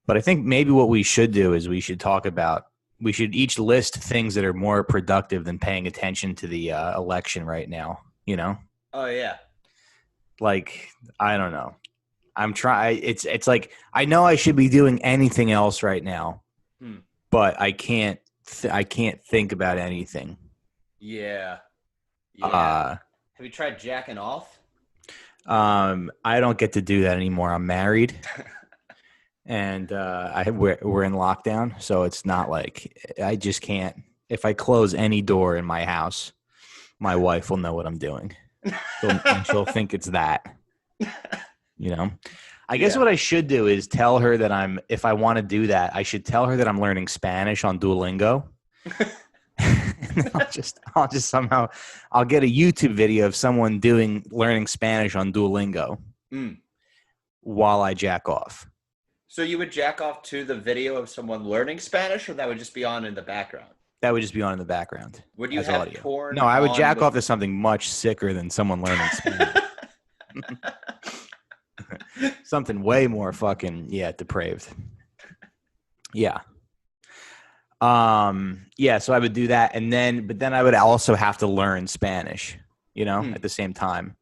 But I think maybe what we should do is we should each list things that are more productive than paying attention to the election right now. You know, Oh yeah. like I don't know. I'm trying. It's like I know I should be doing anything else right now, Hmm. but I can't. I can't think about anything. Yeah. Yeah. Uh, Have you tried jacking off? I don't get to do that anymore. I'm married, and we're in lockdown, so it's not like I just can't. If I close any door in my house, my wife will know what I'm doing, and she'll think it's that. You know, I guess Yeah. what I should do is tell her that if I want to do that, I should tell her that I'm learning Spanish on Duolingo. And I'll just somehow, I'll get a YouTube video of someone learning Spanish on Duolingo Mm. while I jack off. So you would jack off to the video of someone learning Spanish, or that would just be on in the background? That would just be on in the background Would you as have audio. porn No, I would on jack the off to something much sicker than someone learning Spanish. Something way more fucking depraved. Yeah. Yeah, so I would do that, but then I would also have to learn Spanish, Hmm. at the same time.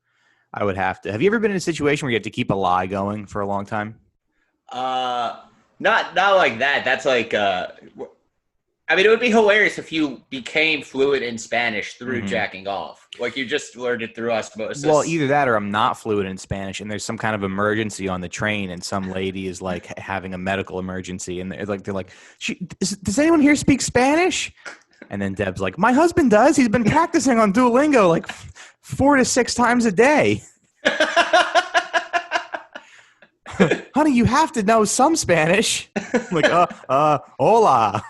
I would have to. Have you ever been in a situation where you have to keep a lie going for a long time? Not like that. That's like I mean, it would be hilarious if you became fluent in Spanish through Hmm. jacking off. Like you just learned it through Well, osmosis. either that or I'm not fluent in Spanish and there's some kind of emergency on the train and some lady is like having a medical emergency and they're like, does anyone here speak Spanish? And then Deb's like, my husband does. He's been practicing on Duolingo like 4 to 6 times a day. Honey, you have to know some Spanish. I'm like, hola.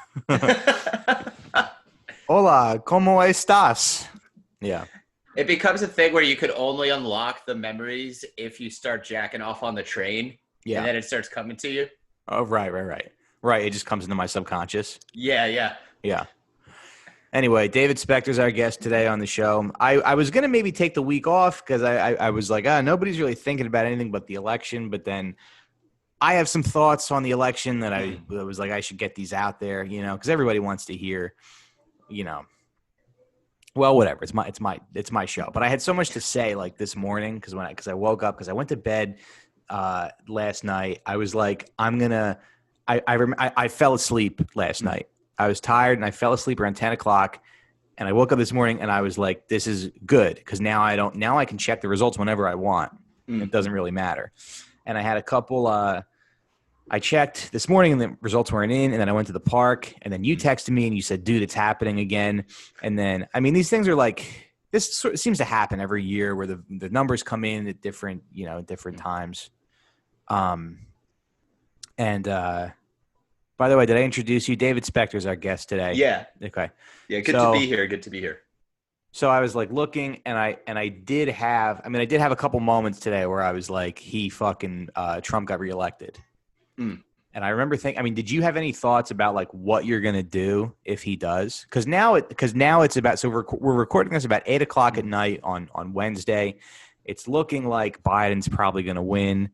Hola, ¿cómo estás? Yeah. It becomes a thing where you could only unlock the memories if you start jacking off on the train, and Yeah. then it starts coming to you. Oh, right. Right. It just comes into my subconscious. Yeah, yeah. Yeah. Anyway, David Spector's our guest today on the show. I was going to maybe take the week off because I was like, nobody's really thinking about anything but the election. But then I have some thoughts on the election that I was like, I should get these out there, because everybody wants to hear, well, whatever. It's my show. But I had so much to say like this morning because I woke up because I went to bed last night. I was like, I fell asleep last night. I was tired and I fell asleep around 10 o'clock and I woke up this morning and I was like, this is good because now I can check the results whenever I want. It doesn't really matter. And I had a couple, I checked this morning and the results weren't in. And then I went to the park and then you texted me and you said, dude, it's happening again. And then, I mean, these things are like, this sort of seems to happen every year where the numbers come in at different times. By the way, did I introduce you? David Spector is our guest today. Yeah. Okay. Yeah, good to be here. Good to be here. So I was like looking and I did have a couple moments today where I was like, Trump got reelected. Mm. And I remember did you have any thoughts about like what you're going to do if he does? Cause now it's about, so we're recording this about 8 o'clock at night on Wednesday. It's looking like Biden's probably going to win.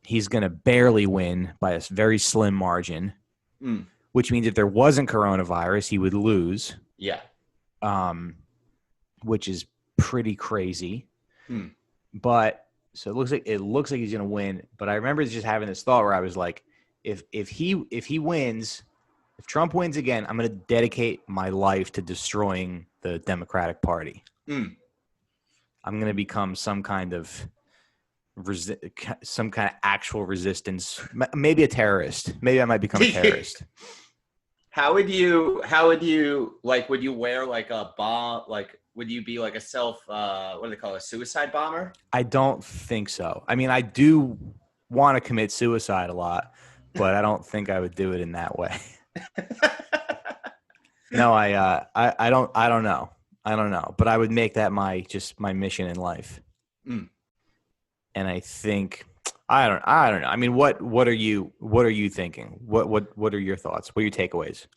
He's going to barely win by a very slim margin, which means if there wasn't coronavirus, he would lose. Yeah. Which is pretty crazy. But so it looks like he's going to win. But I remember just having this thought where I was like, if he wins, if Trump wins again, I'm going to dedicate my life to destroying the Democratic Party. I'm going to become some kind of actual resistance, maybe a terrorist. Maybe I might become a terrorist. How would you like, would you wear like a bomb? Like, would you be like a what do they call it? A suicide bomber? I don't think so. I mean, I do want to commit suicide a lot, but I don't think I would do it in that way. No, I don't know. I don't know, but I would make that my mission in life. And I think I don't know. I mean, what are you thinking? What are your thoughts? What are your takeaways?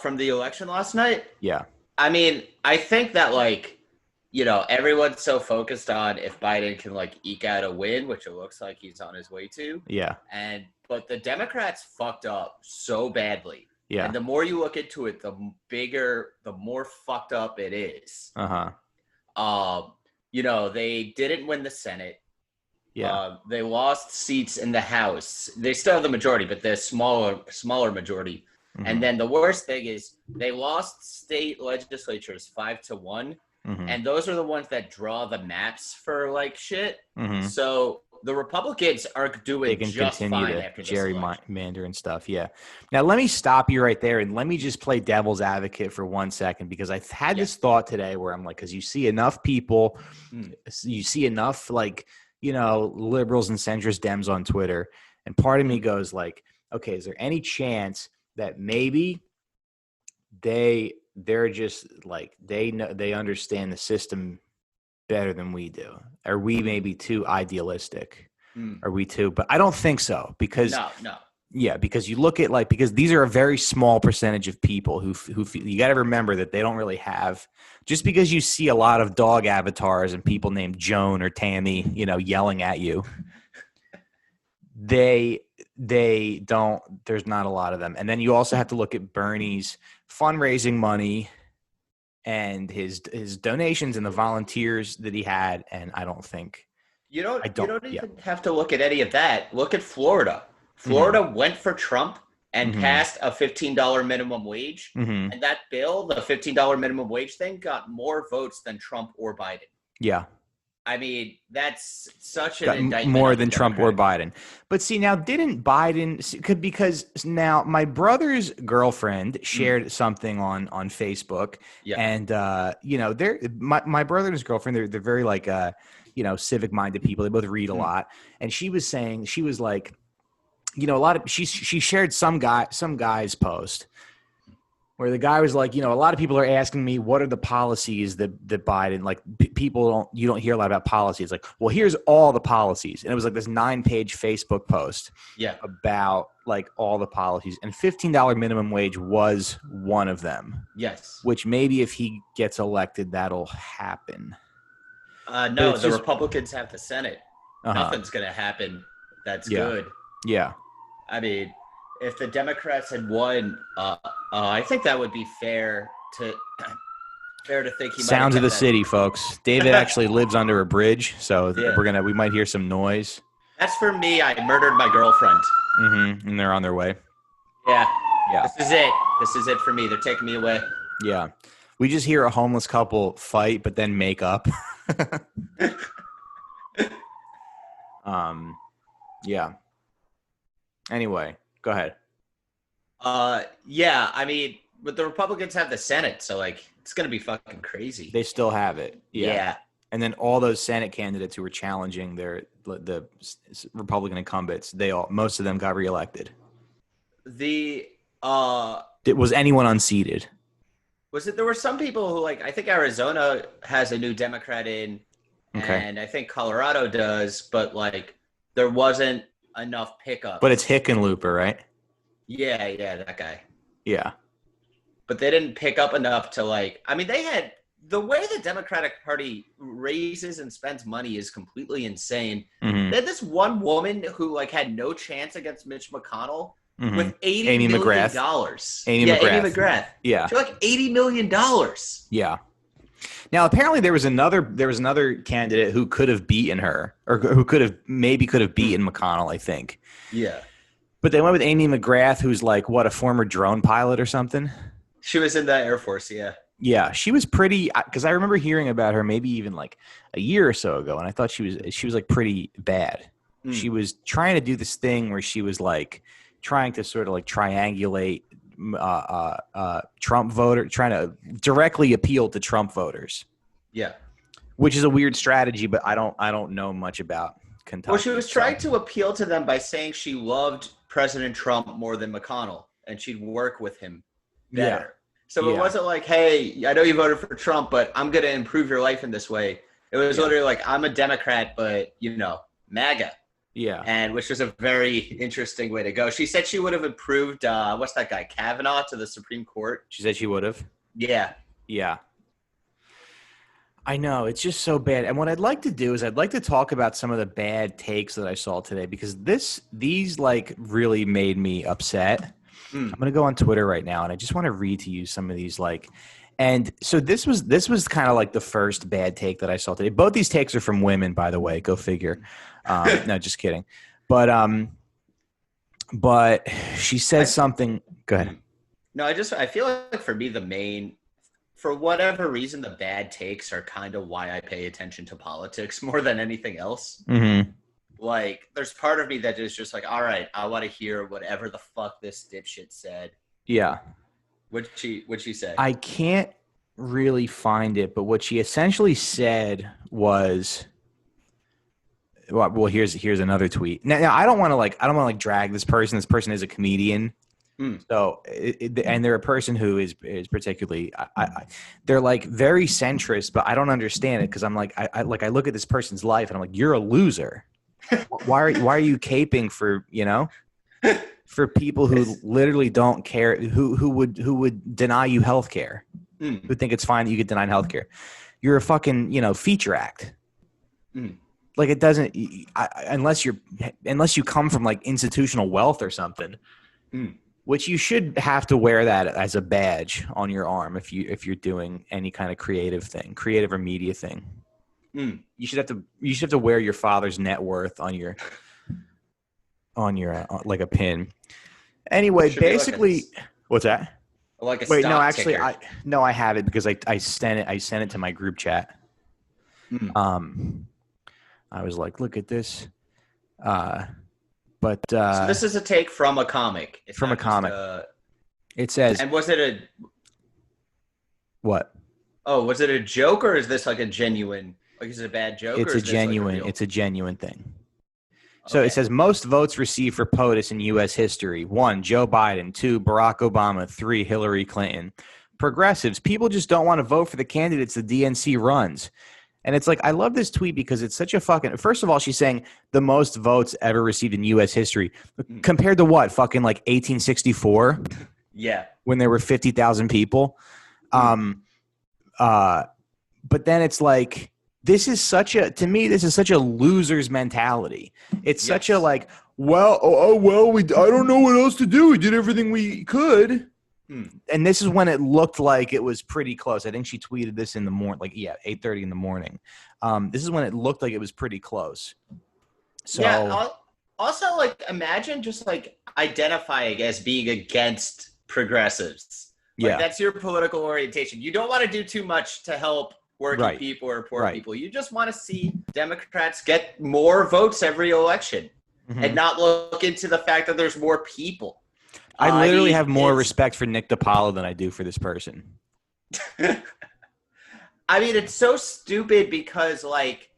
From the election last night? Yeah. I mean, I think that like, everyone's so focused on if Biden can like eke out a win, which it looks like he's on his way to. Yeah. And but the Democrats fucked up so badly. Yeah. And the more you look into it, the more fucked up it is. They didn't win the Senate. Yeah. They lost seats in the House. They still have the majority, but they're smaller majority. Mm-hmm. And then the worst thing is they lost state legislatures 5-1. Mm-hmm. And those are the ones that draw the maps for like shit. Mm-hmm. So the Republicans are doing they can just continue fine to after this election. gerrymander and stuff. Yeah. Now let me stop you right there and let me just play devil's advocate for 1 second, because I had this thought today where I'm like, because you see enough people, you see enough like, liberals and centrist Dems on Twitter, and part of me goes like, okay, is there any chance that maybe they're just like they understand the system better than we do? Are we maybe too idealistic? Are we too? But I don't think so, because no. Yeah, because you look at because these are a very small percentage of people who you got to remember that they don't really have, just because you see a lot of dog avatars and people named Joan or Tammy, yelling at you. They don't, there's not a lot of them. And then you also have to look at Bernie's fundraising money and his donations and the volunteers that he had. And I don't think you don't even have to look at any of that. Look at Florida. Florida went for Trump and passed a $15 minimum wage. And that bill, the $15 minimum wage thing, got more votes than Trump or Biden. Yeah. I mean, that's such an indictment. More than Trump or Biden. But see, now didn't Biden – because now my brother's girlfriend shared something on Facebook. Yeah. And, my brother and his girlfriend, they're very like, civic-minded people. They both read a lot. And she was saying – she was like – a lot of she shared some guy's post where the guy was like, a lot of people are asking me what are the policies that Biden, like you don't hear a lot about policies. Like, well, here's all the policies. And it was like this 9-page Facebook post about like all the policies, and $15 minimum wage was one of them. Yes. Which maybe if he gets elected, that'll happen. No, the Republicans have the Senate. Nothing's going to happen. That's good. Yeah. I mean, if the Democrats had won, I think that would be fair to think he might. Sounds of the city, folks. David actually lives under a bridge, so we might hear some noise. That's for me. I murdered my girlfriend. And they're on their way. Yeah. This is it for me. They're taking me away. Yeah. We just hear a homeless couple fight, but then make up. Yeah. Anyway, go ahead. Yeah, I mean, but the Republicans have the Senate, so like it's gonna be fucking crazy. They still have it. Yeah. And then all those Senate candidates who were challenging the Republican incumbents, most of them got reelected. Was anyone unseated? There were some people who, like, I think Arizona has a new Democrat in, and I think Colorado does, but like there wasn't enough pickup. But it's Hickenlooper, right? Yeah, that guy. Yeah. But they didn't pick up enough to they had the way the Democratic Party raises and spends money is completely insane. They had this one woman who had no chance against Mitch McConnell with $80 million. Amy McGrath. Yeah. She had $80 million. Yeah. Now, apparently there was another candidate who could have beaten her, or who could have beaten McConnell, I think. Yeah. But they went with Amy McGrath, who's a former drone pilot or something. She was in the Air Force, yeah. Yeah, she was pretty, because I remember hearing about her maybe even a year or so ago, and I thought she was pretty bad. She was trying to do this thing where she was trying to sort of triangulate Trump trying to directly appeal to Trump voters. Yeah. Which is a weird strategy, but I don't know much about Kentucky. Well, she was trying to appeal to them by saying she loved President Trump more than McConnell, and she'd work with him better. Yeah. So it wasn't hey, I know you voted for Trump, but I'm going to improve your life in this way. It was literally I'm a Democrat, but, MAGA. Yeah. And which was a very interesting way to go. She said she would have approved, what's that guy, Kavanaugh, to the Supreme Court. She said she would have? Yeah. Yeah. I know, it's just so bad. And what I'd like to do is I'd like to talk about some of the bad takes that I saw today because these like really made me upset. Mm. I'm gonna go on Twitter right now and I just want to read to you some of these like, and so this was kind of like the first bad take that I saw today. Both these takes are from women, by the way. Go figure. No, just kidding. But she says something. Go ahead. No, I feel like for me for whatever reason, the bad takes are kind of why I pay attention to politics more than anything else. Mm-hmm. Like, there's part of me that is just like, all right, I want to hear whatever the fuck this dipshit said. Yeah. What'd she say? I can't really find it, but what she essentially said was, well, here's another tweet. Now I don't want to drag this person. This person is a comedian. So, and they're a person who is particularly, they're like very centrist, but I don't understand it because I'm like, I look at this person's life and I'm like, you're a loser. Why are you caping for, for people who literally don't care, who would deny you health care, who think it's fine that you get denied health care. You're a fucking, feature act. Like it doesn't, unless you come from like institutional wealth or something. Which you should have to wear that as a badge on your arm if you're doing any kind of creative or media thing. You should have to wear your father's net worth on your like a pin. Anyway, basically, what's that? Like a wait, stock no, actually, ticker. I have it because I sent it to my group chat. I was like, look at this. But so this is a take from a comic. It's from a comic. It says. And was it a what? Oh, was it a joke or is this like a genuine? Like, is it a bad joke? It's or a is genuine. This like it's a genuine thing. So it says most votes received for POTUS in U.S. history: 1, Joe Biden; 2, Barack Obama; 3, Hillary Clinton. Progressives, people just don't want to vote for the candidates the DNC runs. And it's like, I love this tweet because it's such a fucking, first of all, she's saying the most votes ever received in U.S. history compared to what? Fucking like 1864? Yeah. When there were 50,000 people. But then it's like, this is such a loser's mentality. It's such a like, well, I don't know what else to do. We did everything we could. And this is when it looked like it was pretty close. I think she tweeted this in the morning, 8:30 in the morning. This is when it looked like it was pretty close. So yeah. Also, like, imagine just like identifying as being against progressives. Like, that's your political orientation. You don't want to do too much to help working people or poor people. You just want to see Democrats get more votes every election and not look into the fact that there's more people. I literally have more respect for Nick DiPaolo than I do for this person. I mean, it's so stupid because, like,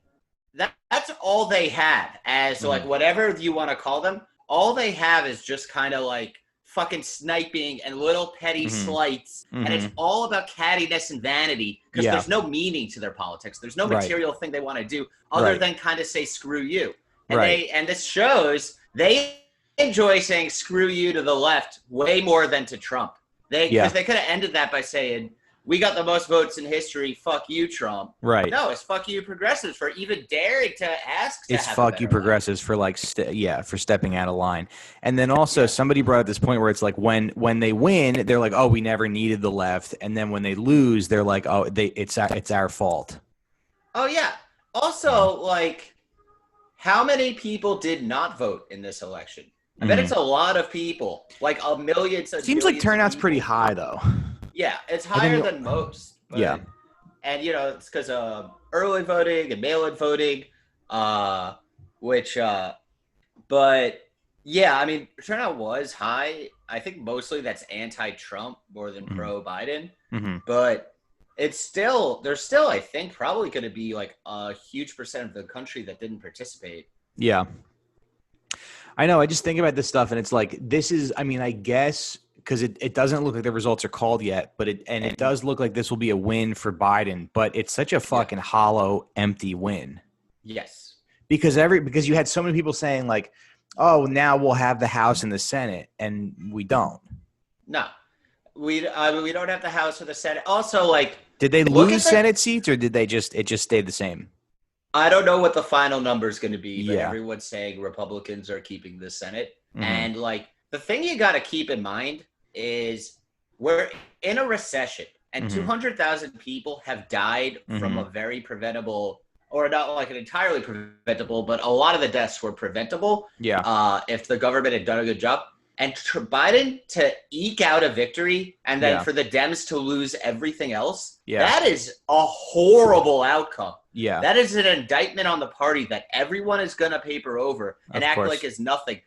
that's all they have as, like, whatever you want to call them. All they have is just kind of, like, fucking sniping and little petty slights. And it's all about cattiness and vanity because there's no meaning to their politics. There's no material thing they want to do other than kind of say, screw you. And and this shows they enjoy saying screw you to the left way more than to Trump. Because they could have ended that by saying, we got the most votes in history, fuck you, Trump. Right. No, it's fuck you progressives for even daring to ask to it's have fuck you progressives for like for stepping out of line. And then also somebody brought up this point where it's like when they win, they're like, oh, we never needed the left. And then when they lose, they're like, oh, it's our fault. Oh yeah. Also, like, how many people did not vote in this election? I bet it's a lot of people, like a million. Seems like turnout's pretty high, though. Yeah, it's higher than most. But, and, it's because of early voting and mail-in voting, but, yeah, I mean, turnout was high. I think mostly that's anti-Trump more than pro-Biden. But there's still, I think, probably going to be, like, a huge percent of the country that didn't participate. Yeah. I know. I just think about this stuff, and it's like, this is, I mean, I guess, because it doesn't look like the results are called yet, but it does look like this will be a win for Biden, but it's such a fucking hollow, empty win. Yes. Because you had so many people saying like, oh, now we'll have the House and the Senate, and we don't. No. We don't have the House or the Senate. Also, like, Did they Look lose at the Senate seats, or did it just stay the same? I don't know what the final number is going to be, but Yeah. everyone's saying Republicans are keeping the Senate. Mhm. And like the thing you got to keep in mind is we're in a recession, and Mhm. 200,000 people have died from Mhm. a very preventable, or not like an entirely preventable, but a lot of the deaths were preventable. Yeah. If the government had done a good job. And Biden to eke out a victory and then Yeah. for the Dems to lose everything else, Yeah. that is a horrible outcome. Yeah. That is an indictment on the party that everyone is going to paper over and Of act course. like it's nothing.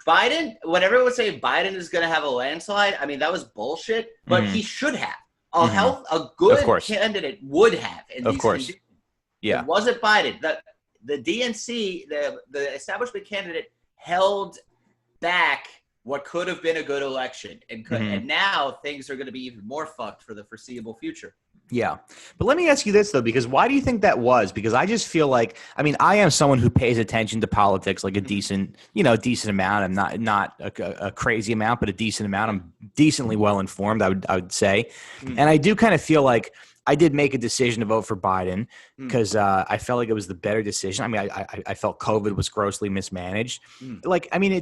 Biden, when everyone was saying Biden is going to have a landslide, I mean, that was bullshit, but Mhm. he should have. Mhm. A good course. candidate would have in Of these course. conditions. Yeah. It wasn't Biden. The DNC, the establishment candidate, held back what could have been a good election. And now things are going to be even more fucked for the foreseeable future. Yeah. But let me ask you this, though, because why do you think that was? Because I just feel like, I mean, I am someone who pays attention to politics like a decent amount. I'm not a crazy amount, but a decent amount. I'm decently well informed, I would say. And I do kind of feel like I did make a decision to vote for Biden because I felt like it was the better decision. I mean, I felt COVID was grossly mismanaged. Like, I mean,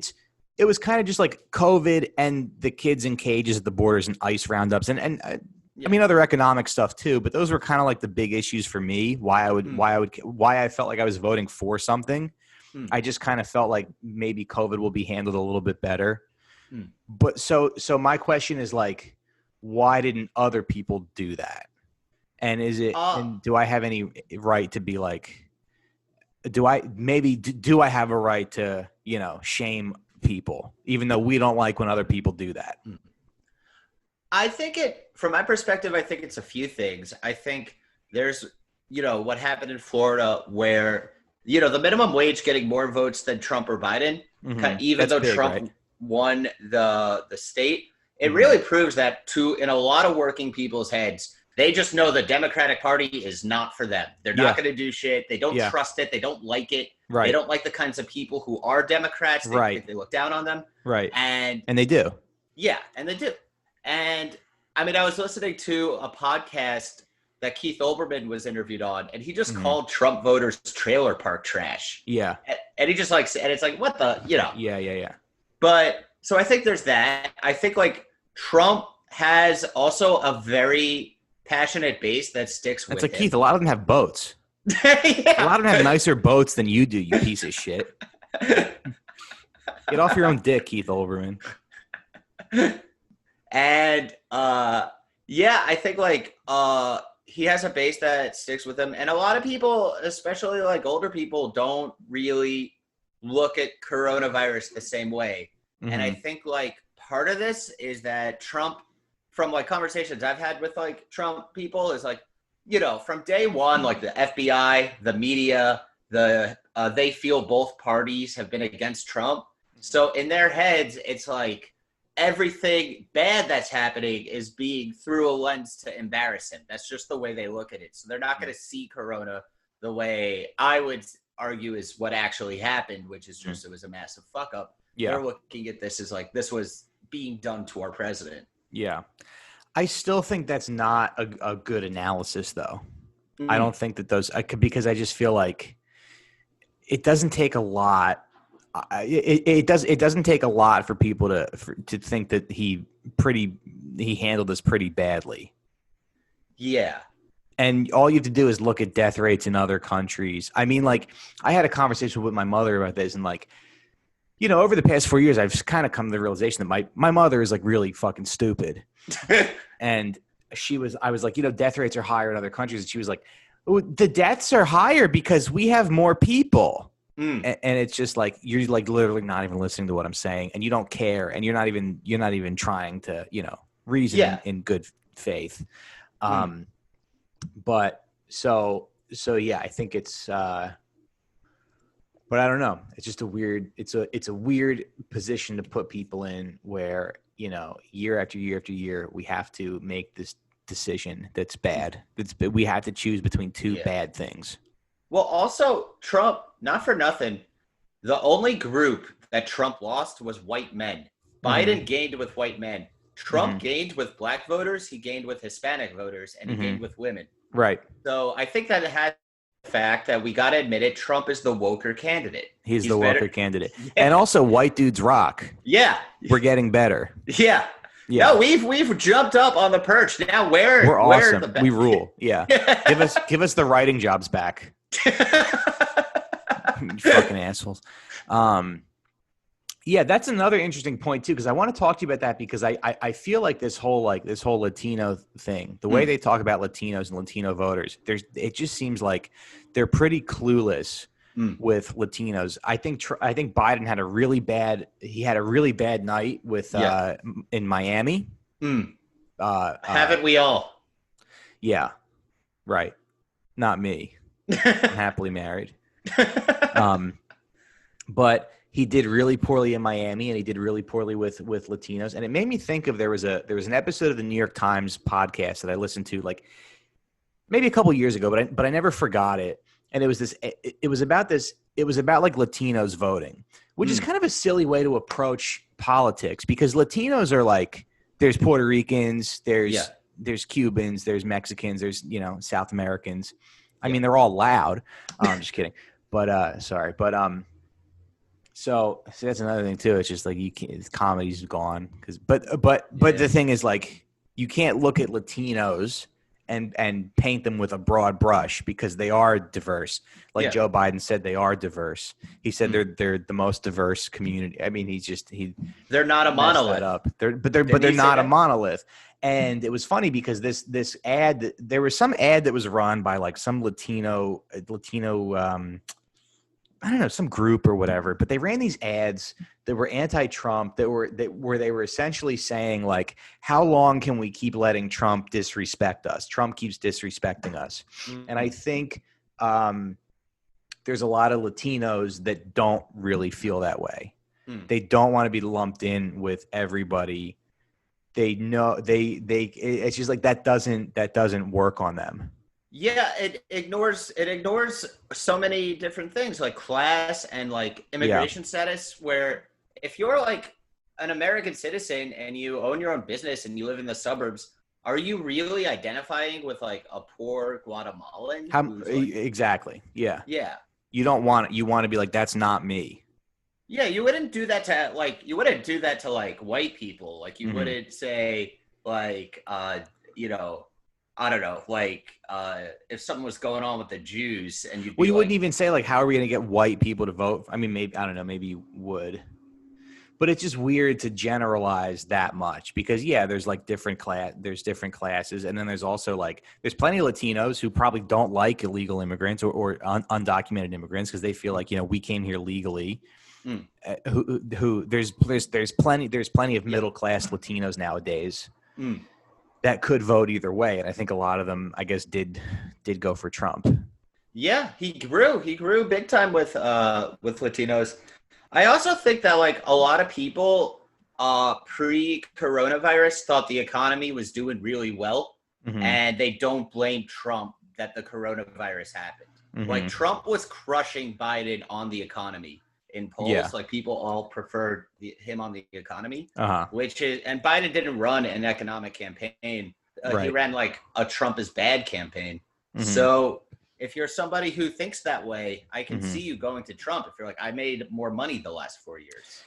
it was kind of just like COVID and the kids in cages at the borders and ICE roundups and I mean, other economic stuff too, but those were kind of like the big issues for me. Why I felt like I was voting for something. I just kind of felt like maybe COVID will be handled a little bit better. But so my question is like, why didn't other people do that? And and do I have any right to be like, do I have a right to, shame people, even though we don't like when other people do that? I think from my perspective, I think it's a few things. I think there's, what happened in Florida where, the minimum wage getting more votes than Trump or Biden, even though Trump won the state, it really proves that in a lot of working people's heads, they just know the Democratic Party is not for them. They're not going to do shit. They don't trust it. They don't like it. Right. They don't like the kinds of people who are Democrats. They think they look down on them. Right. And they do. Yeah, and they do. And I mean, I was listening to a podcast that Keith Olbermann was interviewed on, and he just called Trump voters trailer park trash. Yeah. And he just and it's like, what the, Yeah. But so I think there's that. I think like Trump has also a very passionate base that sticks with It's like, him. Keith, a lot of them have boats. A lot of them have nicer boats than you do, you piece of shit. Get off your own dick, Keith Olbermann. And I think like he has a base that sticks with him, and a lot of people, especially like older people, don't really look at coronavirus the same way. And I think like part of this is that Trump, from like conversations I've had with like Trump people, is like, from day one, like the FBI, the media, they feel both parties have been against Trump. So in their heads, it's like everything bad that's happening is being through a lens to embarrass him. That's just the way they look at it. So they're not going to see Corona the way I would argue is what actually happened, which is just it was a massive fuck up. Yeah. They're looking at this as like this was being done to our president. Yeah. I still think that's not a good analysis, though. I don't think that because I just feel like it doesn't take a lot. It doesn't take a lot for people to think that he handled this pretty badly. Yeah. And all you have to do is look at death rates in other countries. I mean, like, I had a conversation with my mother about this, and like, over the past 4 years, I've kind of come to the realization that my mother is like really fucking stupid. And I was like, death rates are higher in other countries. And she was like, oh, the deaths are higher because we have more people. And it's just like, you're like literally not even listening to what I'm saying, and you don't care. And you're not even trying to, reason in good faith. But so yeah, I think it's, but I don't know. It's just it's a weird position to put people in where, year after year after year, we have to make this decision that's bad. We have to choose between two bad things. Well, also Trump, not for nothing, the only group that Trump lost was white men. Biden gained with white men. Trump gained with black voters, he gained with Hispanic voters, and he gained with women. Right. So I think that it had the fact that we got to admit it, Trump is the woker candidate. He's the woker candidate. Yeah. And also white dudes rock. Yeah. We're getting better. Yeah. Yeah. No, we've jumped up on the perch. Now we're awesome. We rule. Yeah. give us the writing jobs back. You fucking assholes. Yeah, that's another interesting point too, because I want to talk to you about that because I feel like this whole Latino thing, the way they talk about Latinos and Latino voters, it just seems like they're pretty clueless with Latinos. I think Biden had a really bad night with in Miami. Haven't we all? Yeah, right. Not me. I'm happily married. But he did really poorly in Miami, and he did really poorly with Latinos. And it made me think of there was an episode of the New York Times podcast that I listened to like maybe a couple years ago, but I never forgot it. And it was about like Latinos voting, which is kind of a silly way to approach politics because Latinos are like there's Puerto Ricans, there's Cubans, there's Mexicans, there's South Americans. I mean, they're all loud. I'm just kidding, but sorry, but So that's another thing too. It's just like comedy's gone but the thing is like you can't look at Latinos and paint them with a broad brush because they are diverse. Like Joe Biden said, they are diverse. He said they're the most diverse community. I mean, they're not a monolith. They're not a monolith. And it was funny because this ad, there was some ad that was run by like some Latino. I don't know, some group or whatever, but they ran these ads that were anti-Trump where they were essentially saying like, how long can we keep letting Trump disrespect us? Trump keeps disrespecting us. And I think there's a lot of Latinos that don't really feel that way. They don't want to be lumped in with everybody. They know it's just like that doesn't work on them. Yeah, it ignores so many different things like class and like immigration status, where if you're like an American citizen and you own your own business and you live in the suburbs, are you really identifying with like a poor Guatemalan? Exactly. Yeah. Yeah. You want to be like, that's not me. Yeah, you wouldn't do that to like white people. Like you wouldn't say like I don't know, like if something was going on with the Jews and you wouldn't even say like, how are we going to get white people to vote? I mean, maybe, I don't know, maybe you would, but it's just weird to generalize that much because there's like different classes. And then there's also like, there's plenty of Latinos who probably don't like illegal immigrants or undocumented immigrants because they feel like, we came here legally. Who there's plenty of middle-class Latinos nowadays. That could vote either way, and I think a lot of them, I guess, did go for Trump. Yeah, he grew big time with Latinos. I also think that like a lot of people pre-coronavirus thought the economy was doing really well, and they don't blame Trump that the coronavirus happened. Like Trump was crushing Biden on the economy in polls. Like people all preferred him on the economy, and Biden didn't run an economic campaign. He ran like a Trump is bad campaign. So if you're somebody who thinks that way, I can see you going to Trump. If you're like, I made more money the last 4 years.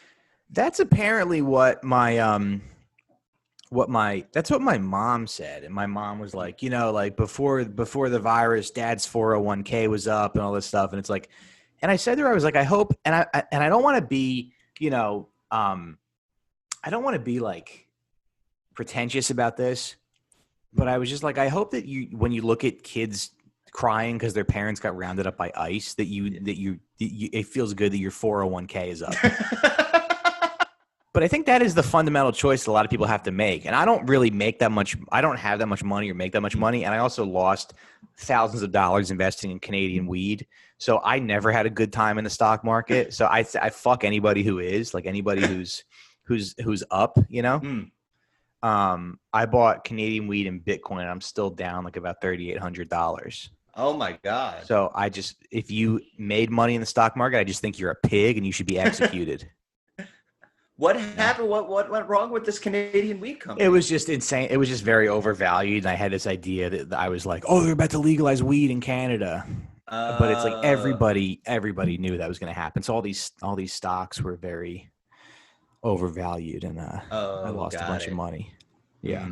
That's apparently what my mom said. And my mom was like, like before the virus, Dad's 401k was up and all this stuff. And it's like, and I said to her, I was like, I hope, and I don't want to be, I don't want to be like pretentious about this, but I was just like, I hope that when you look at kids crying because their parents got rounded up by ICE, that it feels good that your 401k is up. But I think that is the fundamental choice a lot of people have to make. And I don't really make that much. I don't have that much money or make that much money. And I also lost thousands of dollars investing in Canadian weed. So I never had a good time in the stock market. So I fuck anybody who is, like anybody who's up, I bought Canadian weed and Bitcoin. And I'm still down like about $3,800. Oh my God. So if you made money in the stock market, I just think you're a pig and you should be executed. What happened? What went wrong with this Canadian weed company? It was just insane. It was just very overvalued. And I had this idea that I was like, oh, they're about to legalize weed in Canada. But it's like everybody knew that was going to happen. So all these stocks were very overvalued, and I lost a bunch of money. Yeah.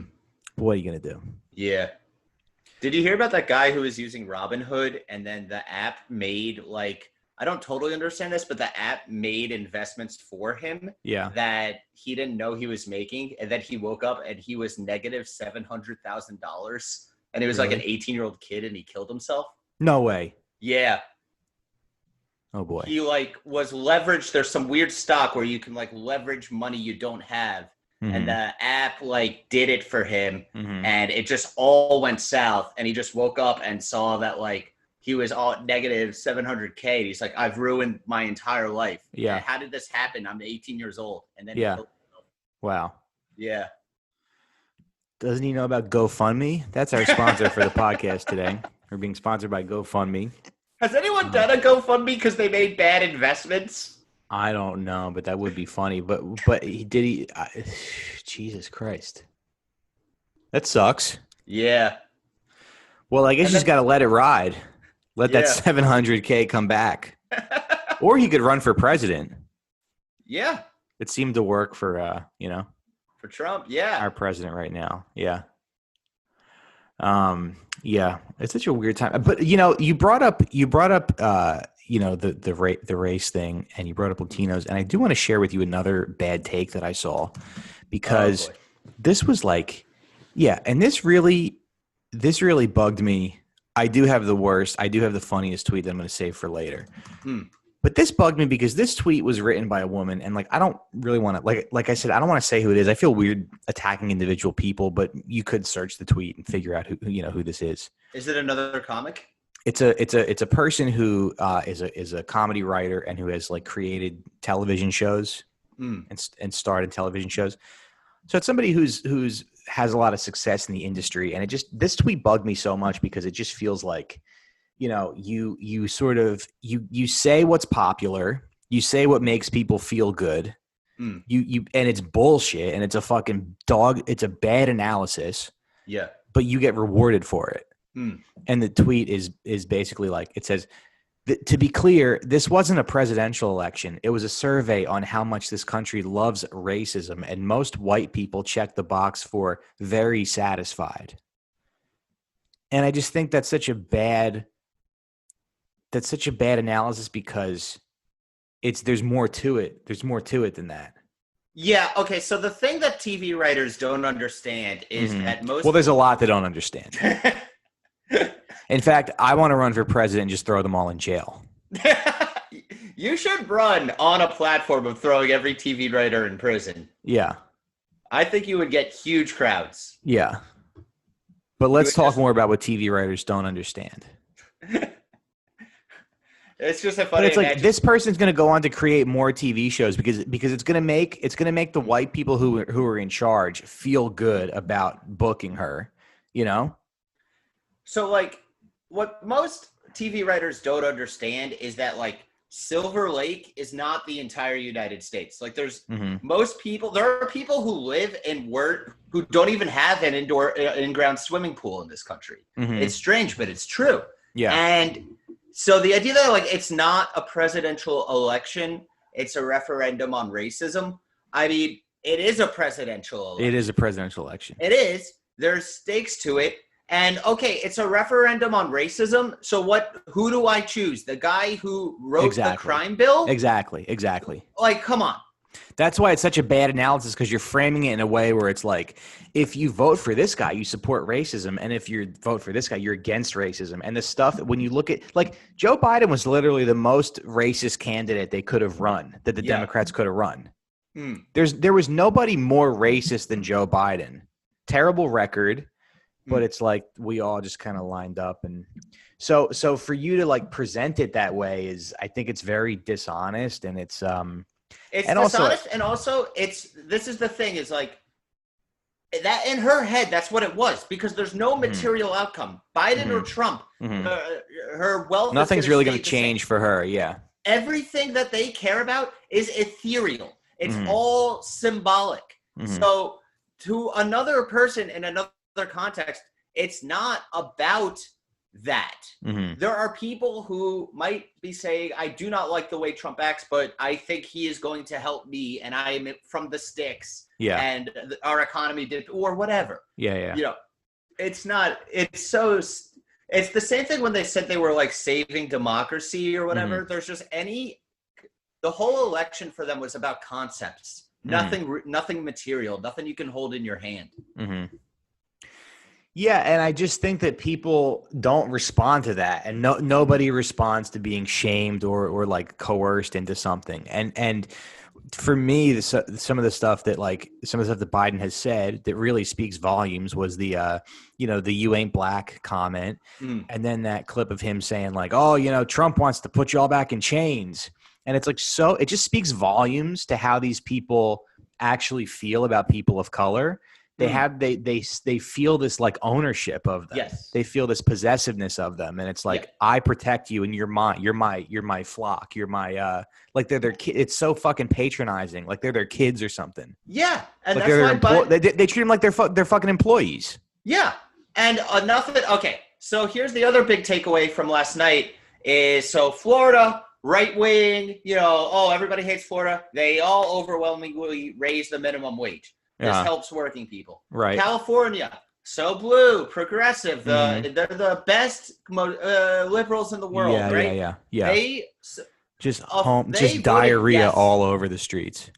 But what are you going to do? Yeah. Did you hear about that guy who was using Robinhood, and then the app made I don't totally understand this, but the app made investments for him that he didn't know he was making, and then he woke up and he was negative $700,000, and he was like an 18-year-old kid, and he killed himself. No way. Yeah. Oh boy. He was leveraged. There's some weird stock where you can leverage money you don't have. And the app did it for him, and it just all went south. And he just woke up and saw that he was all negative $700K. He's like, I've ruined my entire life. Yeah. And how did this happen? I'm 18 years old. And then wow. Yeah. Doesn't he know about GoFundMe? That's our sponsor for the podcast today. We're being sponsored by GoFundMe. Has anyone done a GoFundMe because they made bad investments? I don't know, but that would be funny. But Jesus Christ. That sucks. Yeah. Well, I guess you just got to let it ride. Let that $700K come back. Or he could run for president. Yeah. It seemed to work for, for Trump. Yeah. Our president right now. Yeah. Yeah. It's such a weird time. But, you brought up, the race thing, and you brought up Latinos. And I do want to share with you another bad take that I saw, because this was and this really bugged me. I do have the worst. I do have the funniest tweet that I'm going to save for later. But this bugged me because this tweet was written by a woman, and I don't really want to like I said, I don't want to say who it is. I feel weird attacking individual people, but you could search the tweet and figure out who this is. Is it another comic? It's a person who is a comedy writer and who has created television shows and started television shows. So it's somebody who's has a lot of success in the industry, and this tweet bugged me so much because it just feels like, you sort of you say what's popular, you say what makes people feel good, and it's bullshit, and it's a fucking dog. It's a bad analysis. Yeah, but you get rewarded for it. And the tweet is basically it says, to be clear, this wasn't a presidential election. It was a survey on how much this country loves racism, and most white people check the box for very satisfied. And I just think that's such a bad analysis, because there's more to it. There's more to it than that. Yeah. Okay. So the thing that TV writers don't understand is that there's a lot they don't understand. In fact, I want to run for president and just throw them all in jail. You should run on a platform of throwing every TV writer in prison. Yeah. I think you would get huge crowds. Yeah. But let's talk more about what TV writers don't understand. It's just a funny. But it's this person's going to go on to create more TV shows because it's going to make the white people who are in charge feel good about booking her, So what most TV writers don't understand is that Silver Lake is not the entire United States. There's most people. There are people who live and work who don't even have an in-ground swimming pool in this country. It's strange, but it's true. Yeah. And so the idea that it's not a presidential election, it's a referendum on racism. I mean, it is a presidential election. It is a presidential election. It is. There's stakes to it. And okay, it's a referendum on racism. So who do I choose? The guy who wrote the crime bill? Exactly. Come on. That's why it's such a bad analysis, because you're framing it in a way where it's if you vote for this guy, you support racism. And if you vote for this guy, you're against racism. And the stuff, when you look at Joe Biden was literally the most racist candidate they could have run, that the Democrats could have run. There was nobody more racist than Joe Biden. Terrible record. But it's we all just kind of lined up. And so for you to present it that way I think it's very dishonest, and it's dishonest. And also this is the thing is that in her head, that's what it was, because there's no material outcome. Biden or Trump, her wealth. Nothing's really going to change for her. Yeah. Everything that they care about is ethereal. It's Mhm. all symbolic. Mhm. So to another person in another context, it's not about that. Mhm. There are people who might be saying, I do not like the way Trump acts, but I think he is going to help me, and I am from the sticks, Yeah. and our economy did, or whatever. Yeah. Yeah. You know, it's not, it's so, it's the same thing when they said they were like saving democracy or whatever. Mhm. There's just the whole election for them was about concepts, Mhm. nothing material, nothing you can hold in your hand. Mhm. Yeah, and I just think that people don't respond to that, and nobody responds to being shamed or like coerced into something. And for me, some of the stuff that Biden has said that really speaks volumes was the the "you ain't black" comment, Mm. and then that clip of him saying like, "Oh, Trump wants to put you all back in chains," and it's like, so it just speaks volumes to how these people actually feel about people of color. They feel this like ownership of them. Yes. They feel this possessiveness of them, and it's like, Yeah. I protect you, and you're mine. You're my flock. You're my like they're their kid. It's so fucking patronizing. Like they're their kids or something. Yeah, and Like that's they're why their they treat them like they're fucking employees. Yeah, and enough of it. Okay, so here's the other big takeaway from last night is so Florida right wing. Oh, everybody hates Florida. They all overwhelmingly raise the minimum wage. This Yeah. helps working people. Right. California, so blue, progressive. Mm-hmm. They're the best liberals in the world, Yeah. Yeah. right? Yeah. Yeah. They Just they voted diarrhea yes. all over the streets.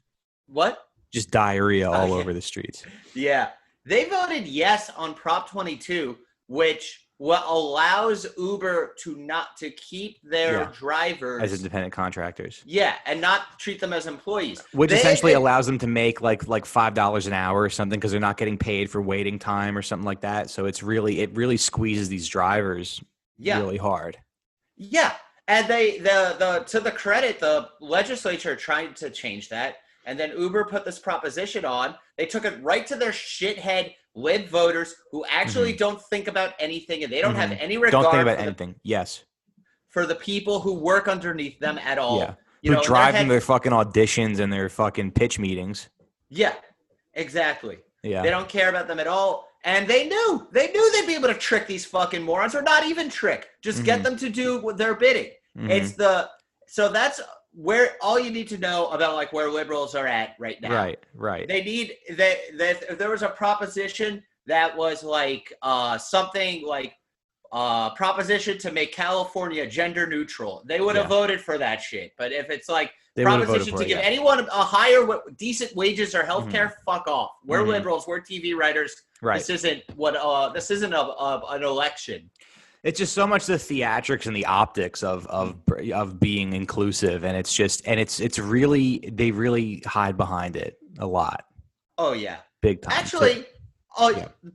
What? Just diarrhea all Okay. over the streets. Yeah. They voted yes on Prop 22, which allows Uber to keep their drivers as independent contractors. Yeah, and not treat them as employees. Which essentially allows them to make like $5 an hour or something because they're not getting paid for waiting time or something like that. So it really squeezes these drivers really hard. Yeah. And to the credit, the legislature tried to change that. And then Uber put this proposition on. They took it right to their shithead lib voters who actually don't think about anything, and they don't have any regard Don't think about anything. Yes. For the people who work underneath them at all. Yeah. Who drive them their fucking auditions and their fucking pitch meetings. Yeah, exactly. Yeah. They don't care about them at all. And they knew they'd be able to trick these fucking morons, or not even trick, just get them to do what they're bidding. So that's where all you need to know about like where liberals are at right now. Right. There was a proposition that was like something like proposition to make California gender neutral. They would have voted for that shit. But if it's like proposition to give anyone a higher decent wages or healthcare, fuck off. We're liberals. We're TV writers. Right. This isn't an election. It's just so much the theatrics and the optics of being inclusive, and it's really, they really hide behind it a lot. Oh yeah, big time. Actually,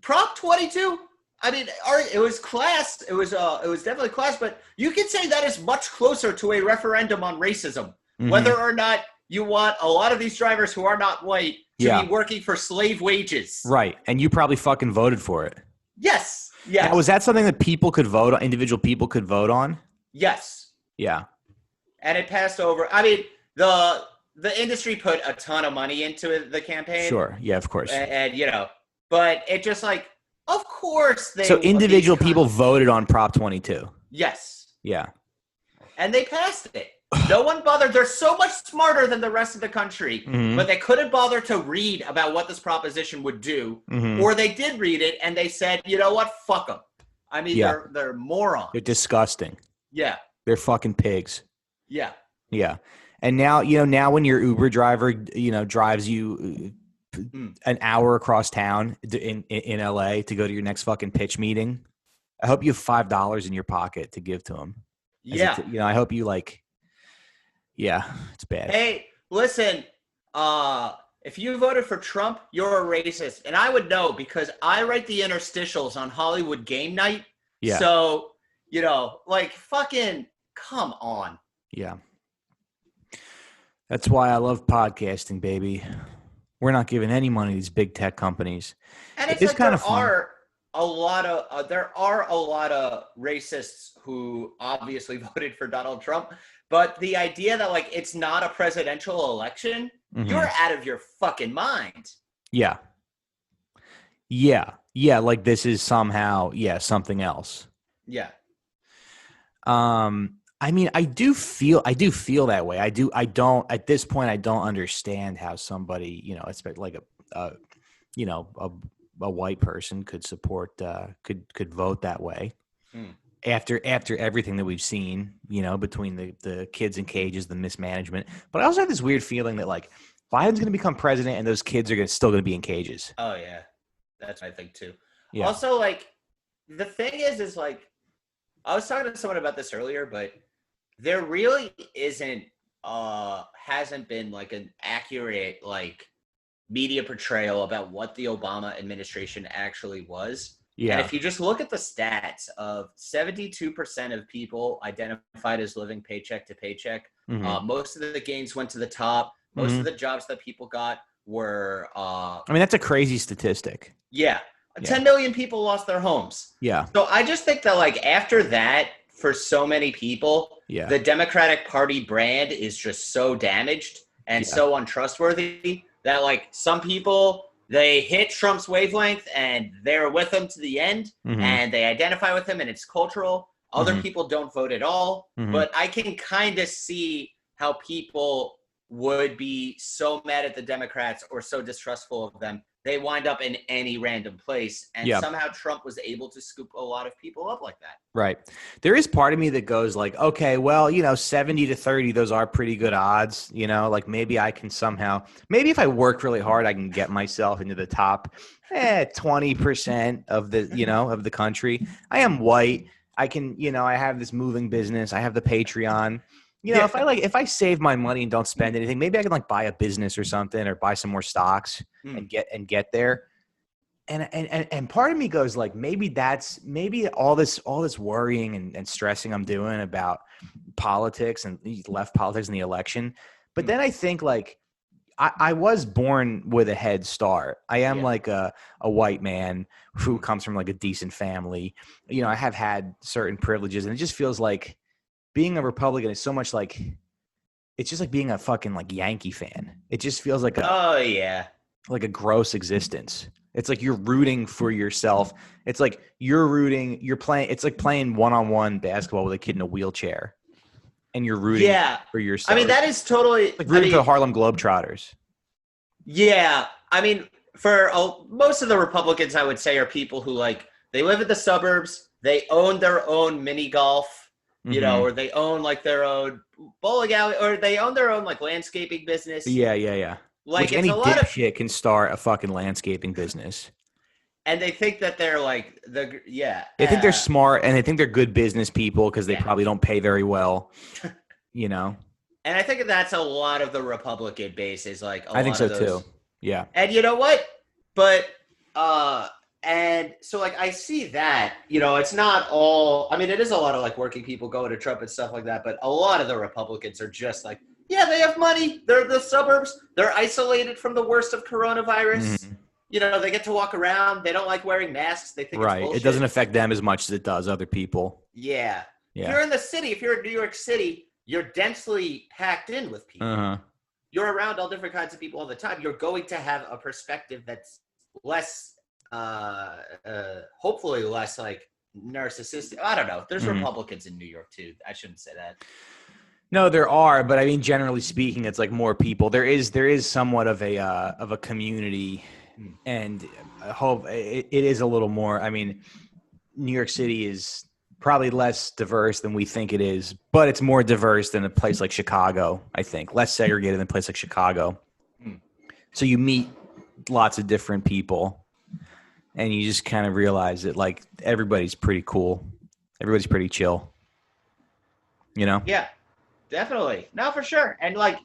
Prop 22. I mean, it was class. It was definitely class, but you could say that is much closer to a referendum on racism, whether or not you want a lot of these drivers who are not white to be working for slave wages. Right, and you probably fucking voted for it. Yes. Yeah. Now, was that something that people could vote on? Individual people could vote on? Yes. Yeah. And it passed over. I mean, the industry put a ton of money into the campaign. Sure. Yeah, of course. And but it just like, of course they. So individual people voted on Prop 22. Yes. Yeah. And they passed it. No one bothered. They're so much smarter than the rest of the country, but they couldn't bother to read about what this proposition would do, or they did read it and they said, you know what, fuck them. I mean, they're morons. They're disgusting. Yeah. They're fucking pigs. Yeah. Yeah. And now, now when your Uber driver, drives you an hour across town in LA to go to your next fucking pitch meeting, I hope you have $5 in your pocket to give to him. Yeah. I hope you yeah, it's bad. Hey, listen, if you voted for Trump, you're a racist. And I would know because I write the interstitials on Hollywood Game Night. Yeah. So, fucking come on. Yeah. That's why I love podcasting, baby. We're not giving any money to these big tech companies. And it's like there are a lot of racists who obviously voted for Donald Trump. But the idea that it's not a presidential election you're Mm-hmm. out of your fucking mind. Yeah. Yeah. Like this is somehow, something else. Yeah. I mean, I do feel that way. I don't, at this point, I don't understand how somebody, expect like a you know, a white person could support, could vote that way Hmm. after everything that we've seen, between the kids in cages, the mismanagement. But I also have this weird feeling that like Biden's going to become president and those kids are still going to be in cages. Oh yeah, that's what I think too. Yeah. Also, like the thing is like I was talking to someone about this earlier, but there really isn't hasn't been like an accurate like media portrayal about what the Obama administration actually was. And Yeah. if you just look at the stats of 72% of people identified as living paycheck to paycheck, Mm-hmm. most of the gains went to the top. Most of Mm-hmm. the jobs that people got were, I mean, that's a crazy statistic. yeah, Yeah. 10 million people lost their homes. Yeah. So I just think that, like, after that, for so many people, Yeah. the Democratic Party brand is just so damaged and Yeah. so untrustworthy that, like, some people, they hit Trump's wavelength and they're with him to the end Mm-hmm. and they identify with him and it's cultural. Other Mm-hmm. people don't vote at all. Mm-hmm. But I can kind of see how people would be so mad at the Democrats or so distrustful of them, they wind up in any random place. And Yeah. somehow Trump was able to scoop a lot of people up like that. Right. There is part of me that goes like, okay, well, 70 to 30, those are pretty good odds. Like maybe I can somehow, maybe if I work really hard, I can get myself into the top 20% of of the country. I am white. I can, I have this moving business. I have the Patreon. Yeah. If I save my money and don't spend anything, maybe I can like buy a business or something or buy some more stocks and get there. And part of me goes like, maybe all this worrying and stressing I'm doing about politics and left politics in the election. But then I think like I was born with a head start. I am like a white man who comes from like a decent family. I have had certain privileges, and it just feels like being a Republican is so much like, it's just like being a fucking like Yankee fan. It just feels like like a gross existence. It's like you're rooting for yourself. It's like you're playing. It's like playing one-on-one basketball with a kid in a wheelchair, and you're rooting for yourself. I mean, that is totally like rooting for the Harlem Globetrotters. Yeah, I mean, for most of the Republicans, I would say, are people who like they live in the suburbs. They own their own mini golf. Or they own like their own bowling alley, or they own their own like landscaping business. Yeah. Like which any dipshit can start a fucking landscaping business. And they think that they're like They think they're smart and they think they're good business people because they probably don't pay very well. And I think that's a lot of the Republican base is like I think so too. Yeah. And you know what? But and so, like, I see that, it's not all, I mean, it is a lot of, like, working people going to Trump and stuff like that, but a lot of the Republicans are just like, yeah, they have money. They're the suburbs. They're isolated from the worst of coronavirus. Mm-hmm. They get to walk around. They don't like wearing masks. They think right. It's bullshit. It doesn't affect them as much as it does other people. Yeah. If you're in the city, if you're in New York City, you're densely packed in with people. Uh-huh. You're around all different kinds of people all the time. You're going to have a perspective that's less hopefully less like narcissistic. I don't know. There's Republicans in New York too. I shouldn't say that. No, there are, but I mean, generally speaking, it's like more people. There is somewhat of a community, and I hope it is a little more. I mean, New York City is probably less diverse than we think it is, but it's more diverse than a place like Chicago. I think less segregated than a place like Chicago. So you meet lots of different people. And you just kind of realize that, like, everybody's pretty cool. Everybody's pretty chill. Yeah, definitely. No, for sure. And, like,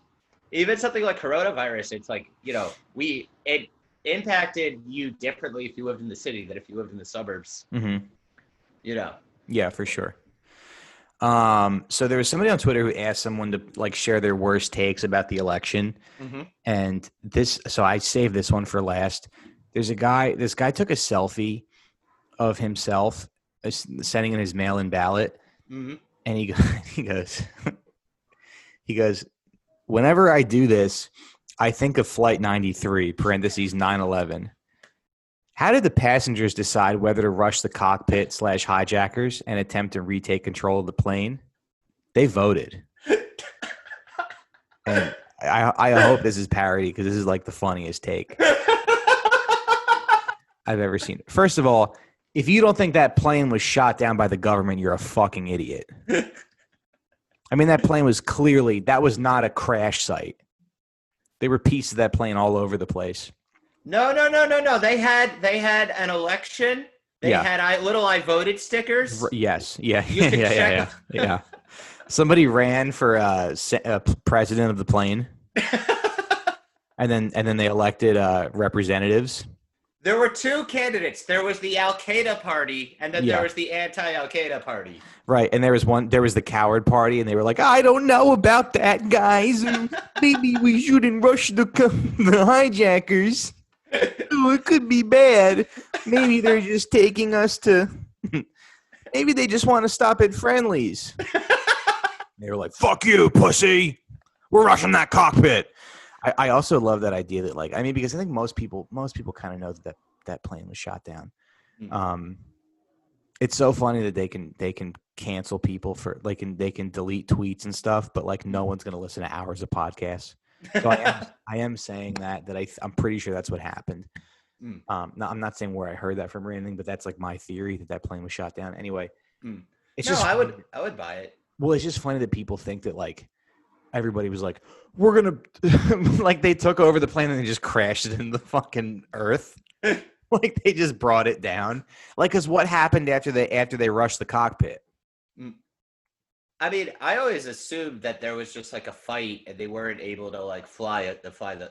even something like coronavirus, it's like, it impacted you differently if you lived in the city than if you lived in the suburbs. Mm-hmm. Yeah, for sure. So there was somebody on Twitter who asked someone to, like, share their worst takes about the election. And so I saved this one for last. This guy took a selfie of himself sending in his mail-in ballot. And he goes, whenever I do this, I think of Flight 93, parentheses 9/11. How did the passengers decide whether to rush the cockpit / hijackers and attempt to retake control of the plane? They voted. And I hope this is parody because this is like the funniest take I've ever seen. First of all, if you don't think that plane was shot down by the government, you're a fucking idiot. I mean, that plane was clearly, that was not a crash site. There were pieces of that plane all over the place. No. They had an election. They had little "I voted" stickers. Yes. Yeah. Somebody ran for president of the plane, and then they elected representatives. There were two candidates. There was the Al Qaeda party, and then there was the anti-Al Qaeda party. Right, and there was the coward party, and they were like, I don't know about that, guys. Maybe we shouldn't rush the hijackers. Oh, it could be bad. Maybe they're just taking us to. Maybe they just want to stop at Friendlies. They were like, "Fuck you, pussy! We're rushing that cockpit." I also love that idea that, like, I mean, because I think most people kind of know that plane was shot down. It's so funny that they can cancel people for they can delete tweets and stuff, but like no one's gonna listen to hours of podcasts. So I am saying that I'm pretty sure that's what happened. No, I'm not saying where I heard that from or anything, but that's like my theory that plane was shot down. Anyway, I would buy it. Well, it's just funny that people think that like everybody was like, we're gonna like they took over the plane and they just crashed it into the fucking earth. Like they just brought it down. Like, cause what happened after they rushed the cockpit? I mean, I always assumed that there was just like a fight and they weren't able to like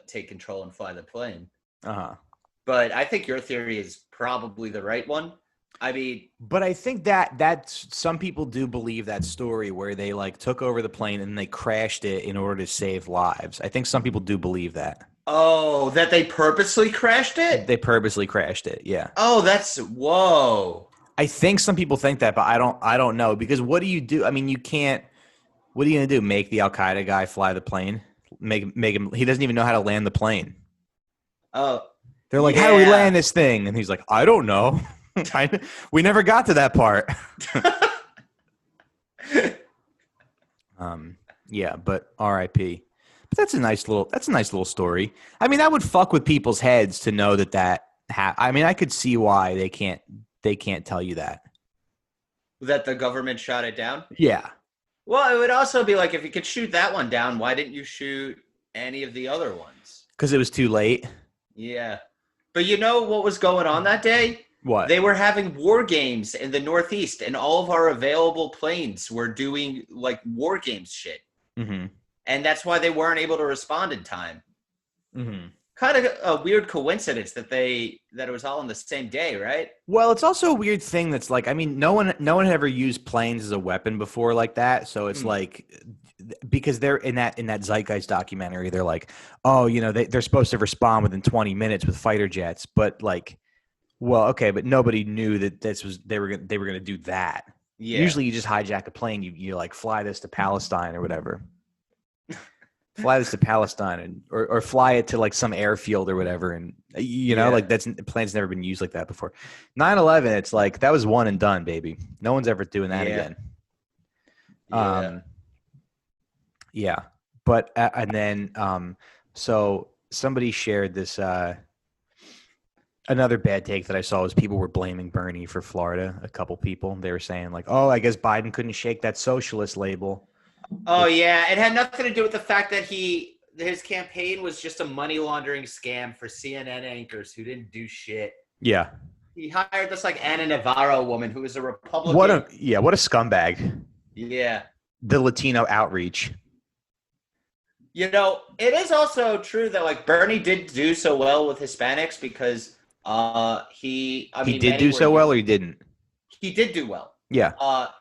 take control and fly the plane. But I think your theory is probably the right one. I mean, but I think that some people do believe that story where they like took over the plane and they crashed it in order to save lives. I think some people do believe that. Oh, that they purposely crashed it? They purposely crashed it. Yeah. Oh, whoa. I think some people think that, but I don't know, because what do you do? I mean, you can't. What are you gonna do? Make the Al Qaeda guy fly the plane? Make him? He doesn't even know how to land the plane. Oh. They're like, how do we land this thing? And he's like, I don't know. We never got to that part. Yeah, but R.I.P. But that's a nice little story. I mean, that would fuck with people's heads to know that. I mean, I could see why they can't tell you that. That the government shot it down? Yeah. Well, it would also be like, if you could shoot that one down, why didn't you shoot any of the other ones? Because it was too late. Yeah. But you know what was going on that day? What? They were having war games in the Northeast, and all of our available planes were doing like war games shit. Mm-hmm. And that's why they weren't able to respond in time. Mm-hmm. Kind of a weird coincidence that it was all on the same day, right? Well, it's also a weird thing that's like, I mean, no one had ever used planes as a weapon before like that. So it's like, because they're in that Zeitgeist documentary, they're like, oh, you know, they're supposed to respond within 20 minutes with fighter jets, but like, well, okay, but nobody knew that they were going to do that. Yeah. Usually, you just hijack a plane, you like fly this to Palestine or whatever. Fly this to Palestine or fly it to like some airfield or whatever, and you know, like the plane's never been used like that before. 9/11, it's like that was one and done, baby. No one's ever doing that again. Yeah, but and then so somebody shared this. Another bad take that I saw was people were blaming Bernie for Florida. A couple people, they were saying like, "Oh, I guess Biden couldn't shake that socialist label." Oh yeah, it had nothing to do with the fact that his campaign was just a money laundering scam for CNN anchors who didn't do shit. Yeah, he hired this like Ana Navarro woman who was a Republican. What a scumbag. Yeah, the Latino outreach. You know, it is also true that like Bernie did do so well with Hispanics because he did do so well, or he didn't. He did do well. Yeah. Well,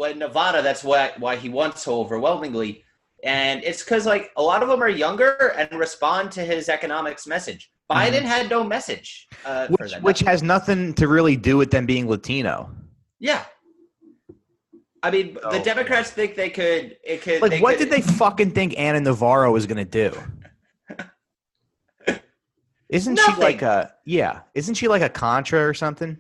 in Nevada, that's why he won so overwhelmingly, and it's because like a lot of them are younger and respond to his economics message. Biden had no message, which has nothing to really do with them being Latino. Yeah. I mean, the Democrats think they could. What did they fucking think Ana Navarro was going to do? Isn't she like Isn't she like a Contra or something?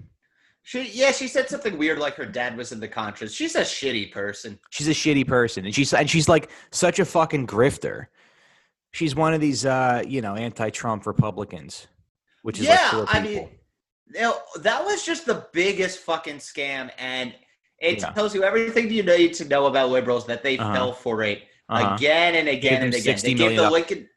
She said something weird like her dad was in the Contras. She's a shitty person. She's a shitty person, and she's like such a fucking grifter. She's one of these anti-Trump Republicans, which is like four people. I mean, that was just the biggest fucking scam, and it tells you everything you need to know about liberals, that they fell for it again and again and again. They gave the Lincoln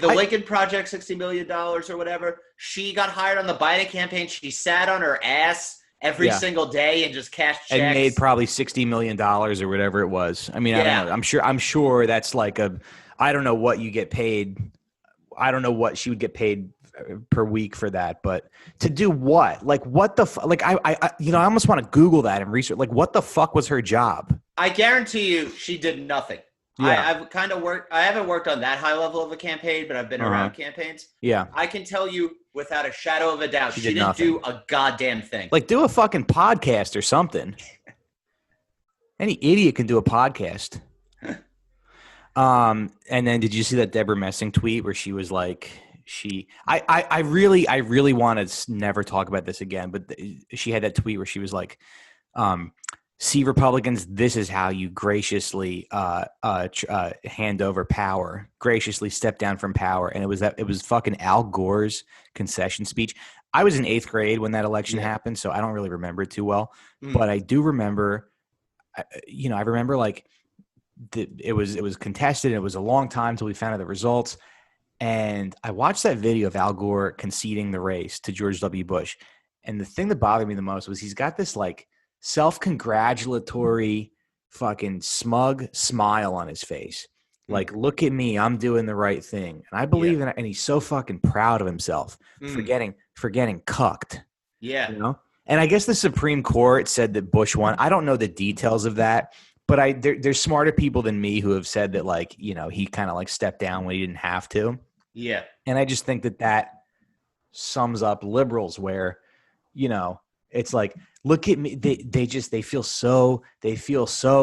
Lincoln Project $60 million or whatever. She got hired on the Biden campaign. She sat on her ass every single day and just cashed checks. And made probably $60 million or whatever it was. I mean, I don't know. I'm sure that's like I don't know what you get paid. I don't know what she would get paid per week for that, but to do what? Like, what the I almost want to Google that and research. Like, what the fuck was her job? I guarantee you she did nothing. Yeah. I haven't worked on that high level of a campaign, but I've been around campaigns. Yeah. I can tell you without a shadow of a doubt, she didn't do a goddamn thing. Like, do a fucking podcast or something. Any idiot can do a podcast. And then did you see that Deborah Messing tweet where she was like, I really want to never talk about this again, but she had that tweet where she was like, see, Republicans, this is how you graciously hand over power, graciously step down from power. And it was fucking Al Gore's concession speech. I was in 8th grade when that election happened, so I don't really remember it too well. But I do remember, I remember like it was contested. And it was a long time till we found out the results. And I watched that video of Al Gore conceding the race to George W. Bush. And the thing that bothered me the most was he's got this like self-congratulatory fucking smug smile on his face. Like, look at me, I'm doing the right thing. And I believe in it, and he's so fucking proud of himself for getting cucked. Yeah. You know? And I guess the Supreme Court said that Bush won. I don't know the details of that, but there's smarter people than me who have said that, like, he kind of like stepped down when he didn't have to. Yeah. And I just think that sums up liberals where, it's like, look at me. They feel so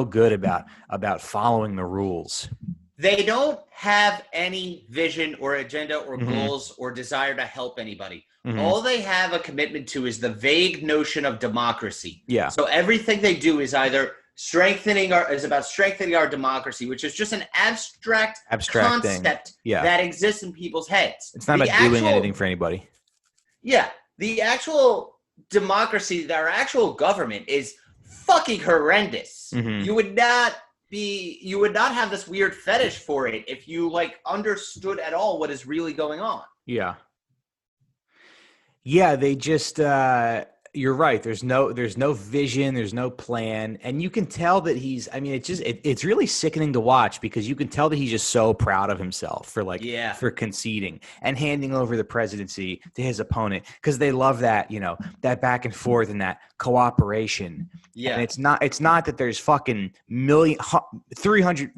good about following the rules. They don't have any vision or agenda or goals or desire to help anybody. All they have a commitment to is the vague notion of democracy. Yeah. So everything they do is either about strengthening our democracy, which is just an abstract concept that exists in people's heads. It's not about doing anything for anybody. Yeah. The actual democracy, our actual government is fucking horrendous. You would not have this weird fetish for it if you like understood at all what is really going on. Yeah. Yeah, they just you're right. There's no vision, there's no plan, and you can tell that it's really sickening to watch because you can tell that he's just so proud of himself for conceding and handing over the presidency to his opponent because they love that, that back and forth and that cooperation. Yeah. And it's not that there's fucking 300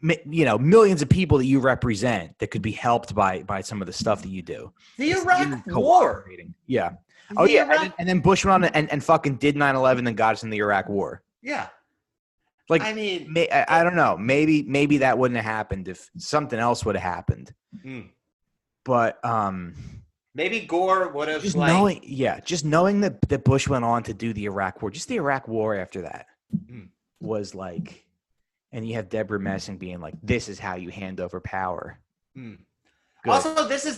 millions of people that you represent that could be helped by some of the stuff that you do. The Iraq War. Yeah. Oh, yeah. And then Bush went on and fucking did 9/11 and got us in the Iraq War. Yeah. Like, I mean, I don't know. Maybe that wouldn't have happened if something else would have happened. But maybe Gore would have just knowing that Bush went on to do the Iraq War. Just the Iraq War after that was like, and you have Deborah Messing being like, "This is how you hand over power." Also, this is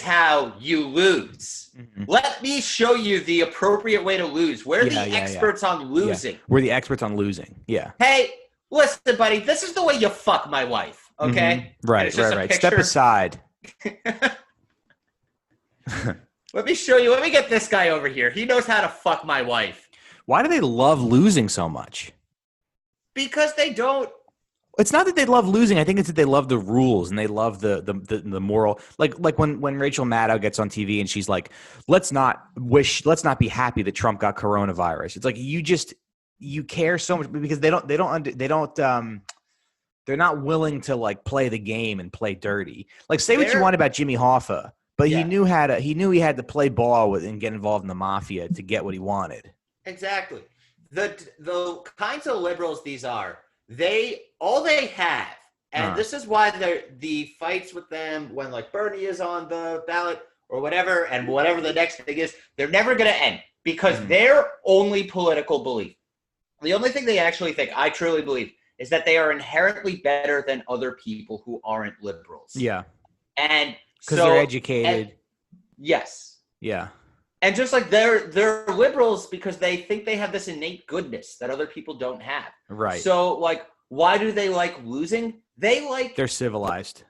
how you lose. Let me show you the appropriate way to lose. We're the experts on losing. Yeah. We're the experts on losing. Yeah. Hey, listen, buddy, this is the way you fuck my wife, okay? Right. Step aside. Let me show you. Let me get this guy over here. He knows how to fuck my wife. Why do they love losing so much? Because they don't. It's not that they love losing. I think it's that they love the rules and they love the moral. Like when Rachel Maddow gets on TV and she's like, let's not be happy that Trump got coronavirus. It's like you care so much because they're not willing to like play the game and play dirty. Like say what you want about Jimmy Hoffa, but he knew he had to play ball with and get involved in the mafia to get what he wanted. Exactly. The kinds of liberals these are. All they have And this is why the fights with them when like Bernie is on the ballot or whatever, and whatever the next thing is, they're never going to end because their only political belief, the only thing they actually think, I truly believe, is that they are inherently better than other people who aren't liberals. Yeah. And because they're educated. Yes. Yeah. And just like they're liberals because they think they have this innate goodness that other people don't have. Right. So like, why do they like losing? They're civilized.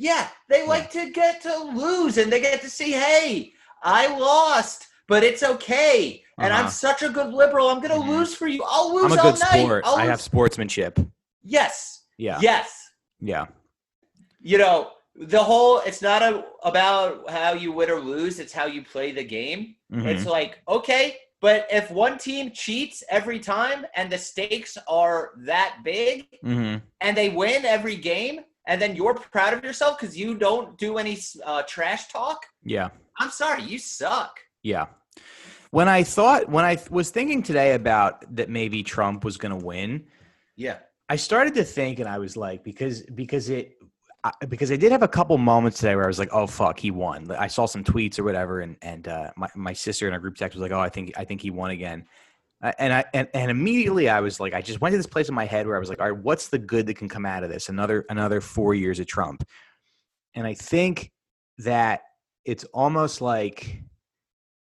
Yeah, they like to get to lose, and they get to see, hey, I lost, but it's okay. And I'm such a good liberal. I'm going to lose for you. I'll lose all night. I'm a good sport. I have sportsmanship. Yes. Yeah. Yes. Yeah. You know, it's not about how you win or lose. It's how you play the game. It's like, okay, but if one team cheats every time and the stakes are that big and they win every game, and then you're proud of yourself because you don't do any trash talk. Yeah. I'm sorry, you suck. Yeah. When I was thinking today about that maybe Trump was going to win. Yeah. I started to think, and I was like, because I did have a couple moments today where I was like, oh fuck, he won. I saw some tweets or whatever. And my sister in our group text was like, oh, I think he won again. And immediately I was like, I just went to this place in my head where I was like, all right, what's the good that can come out of this? Another 4 years of Trump. And I think that it's almost like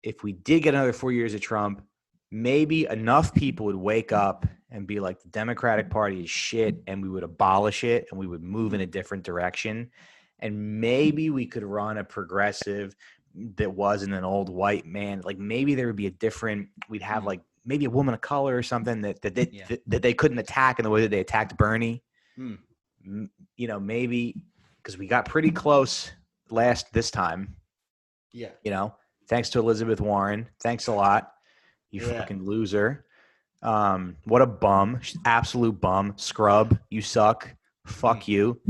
if we did get another 4 years of Trump, maybe enough people would wake up and be like, the Democratic Party is shit, and we would abolish it and we would move in a different direction. And maybe we could run a progressive that wasn't an old white man. Like maybe there would be we'd have like maybe a woman of color or something that they couldn't attack in the way that they attacked Bernie. You know, maybe because we got pretty close this time. Yeah. You know, thanks to Elizabeth Warren. Thanks a lot. You fucking loser. What a bum. Absolute bum. Scrub. You suck. Fuck you.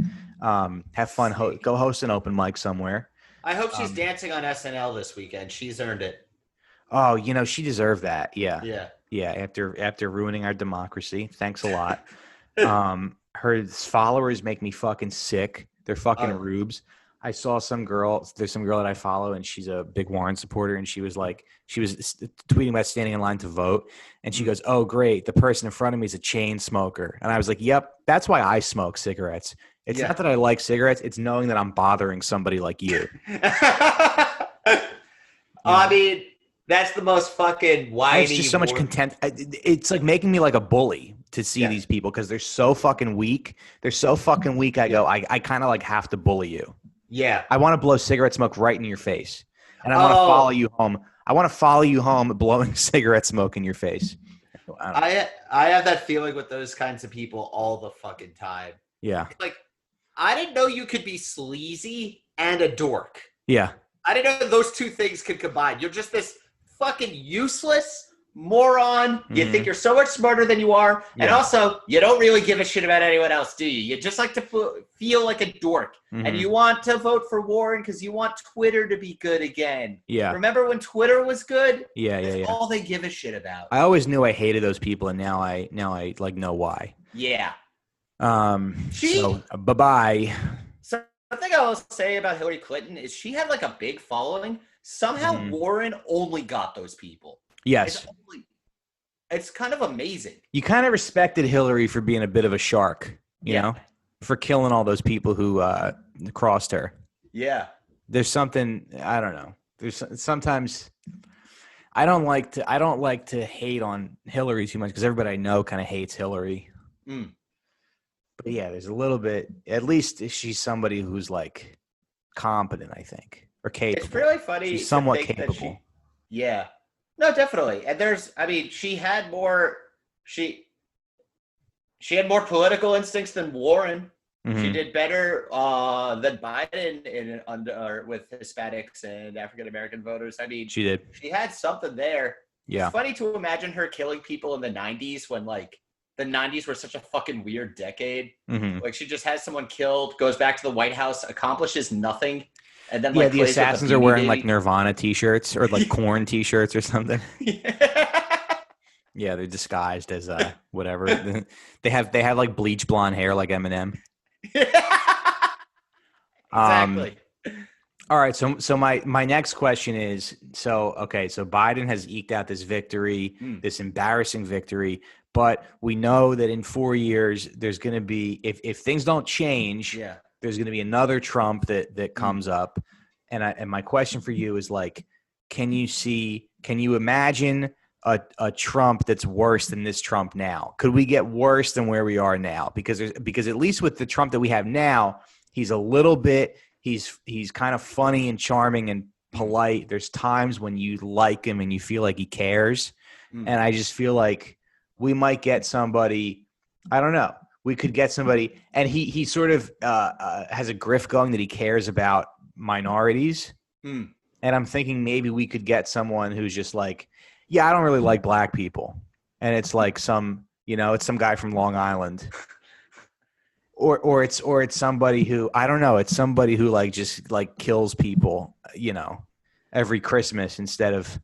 Have fun. Go host an open mic somewhere. I hope she's dancing on SNL this weekend. She's earned it. Oh, you know, she deserved that. Yeah. Yeah. Yeah. After ruining our democracy. Thanks a lot. Her followers make me fucking sick. They're fucking rubes. I saw there's some girl that I follow, and she's a big Warren supporter, and she was tweeting about standing in line to vote, and she goes, oh, great, the person in front of me is a chain smoker. And I was like, yep, that's why I smoke cigarettes. It's not that I like cigarettes, it's knowing that I'm bothering somebody like you. I mean, that's the most fucking whiny. There's just so much contempt. It's like making me like a bully to see these people because they're so fucking weak. I go, I kind of like have to bully you. Yeah. I want to blow cigarette smoke right in your face. And I want to follow you home. I want to follow you home blowing cigarette smoke in your face. I have that feeling with those kinds of people all the fucking time. Yeah. It's like, I didn't know you could be sleazy and a dork. Yeah. I didn't know those two things could combine. You're just this fucking useless moron. You think you're so much smarter than you are. And also, you don't really give a shit about anyone else, do you? You just like to feel like a dork. And you want to vote for Warren because you want Twitter to be good again. Yeah. Remember when Twitter was good? Yeah. That's all they give a shit about. I always knew I hated those people, and now I like know why. Yeah. So bye-bye. So the thing I will say about Hillary Clinton is she had like a big following. Somehow Warren only got those people. Yes. It's kind of amazing. You kind of respected Hillary for being a bit of a shark, you know, for killing all those people who crossed her. Yeah. There's something, I don't know. There's sometimes I don't like to hate on Hillary too much because everybody I know kind of hates Hillary. But yeah, there's a little bit, at least she's somebody who's like competent, I think, or capable. It's really funny. She's somewhat capable. Yeah. No, definitely. And she had more political instincts than Warren. She did better than Biden with Hispanics and African American voters. I mean, she did. She had something there. Yeah. It's funny to imagine her killing people in the 90s when like the 90s were such a fucking weird decade. Like she just has someone killed, goes back to the White House, accomplishes nothing. And then, the assassins are wearing like Nirvana t-shirts or like Korn t-shirts or something. Yeah, they're disguised as whatever. They have like bleach blonde hair like Eminem. Um, Exactly. all right. So my next question is, so Biden has eked out this victory, Mm, this embarrassing victory, but we know that in 4 years there's going to be, if things don't change, yeah. there's going to be another Trump that Mm, comes up. And my question for you is like, can you imagine a Trump that's worse than this Trump now? Could we get worse than where we are now? Because at least with the Trump that we have now, he's a little bit, he's kind of funny and charming and mm, polite. There's times when you like him and you feel like he cares. mm. And I just feel like we might get somebody, I don't know. We could get somebody, and he sort of has a grift going that he cares about minorities. Mm. And I'm thinking maybe we could get someone who's just like, yeah, I don't really like black people. And it's like it's some guy from Long Island. Or it's somebody who, I don't know, it's somebody who like just like kills people, every Christmas instead of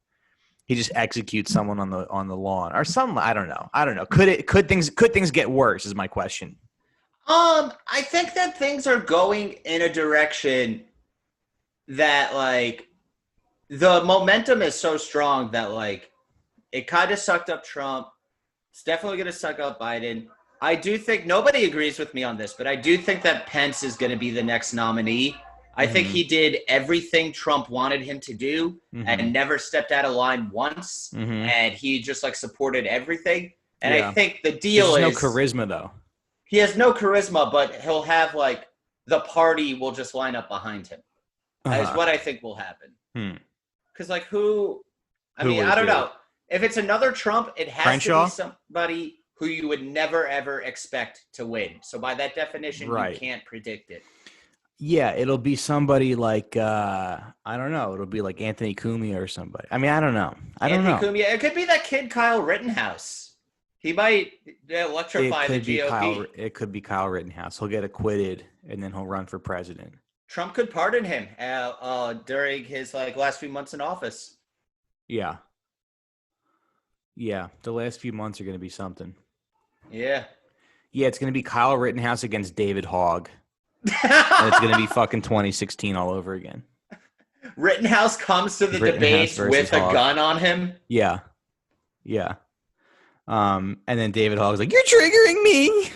he just executes someone on the lawn or something. I don't know. Could things get worse is my question. I think that things are going in a direction that like the momentum is so strong that like it kind of sucked up Trump. It's definitely going to suck up Biden. I do think nobody agrees with me on this, but I do think that Pence is going to be the next nominee. I think Mm-hmm. he did everything Trump wanted him to do Mm-hmm. and never stepped out of line once. Mm-hmm. And he just like supported everything. And I Yeah. think the There's deal just no is charisma though. he has no charisma, but he'll have like the party will just line up behind him. Is Uh-huh. what I think will happen. Hmm. Because like who? I Who mean, would I it don't be? know. If it's another Trump, it has to be Crenshaw? somebody who you would never ever expect to win. So by that definition, you Right. can't predict it. Yeah, it'll be somebody like I don't know. It'll be like Anthony Cumia or somebody. I mean, I don't know. I don't Anthony know. Cumia. It could be that kid Kyle Rittenhouse. He might electrify the GOP. It could be Kyle Rittenhouse. He'll get acquitted and then he'll run for president. Trump could pardon him during his like last few months in office. Yeah. Yeah, the last few months are going to be something. Yeah. Yeah, it's going to be Kyle Rittenhouse against David Hogg. And it's going to be fucking 2016 all over again. Rittenhouse comes to the Rittenhouse debates versus with a Hogg. gun on him. Yeah. Yeah. And then David Hogg's like, "You're triggering me."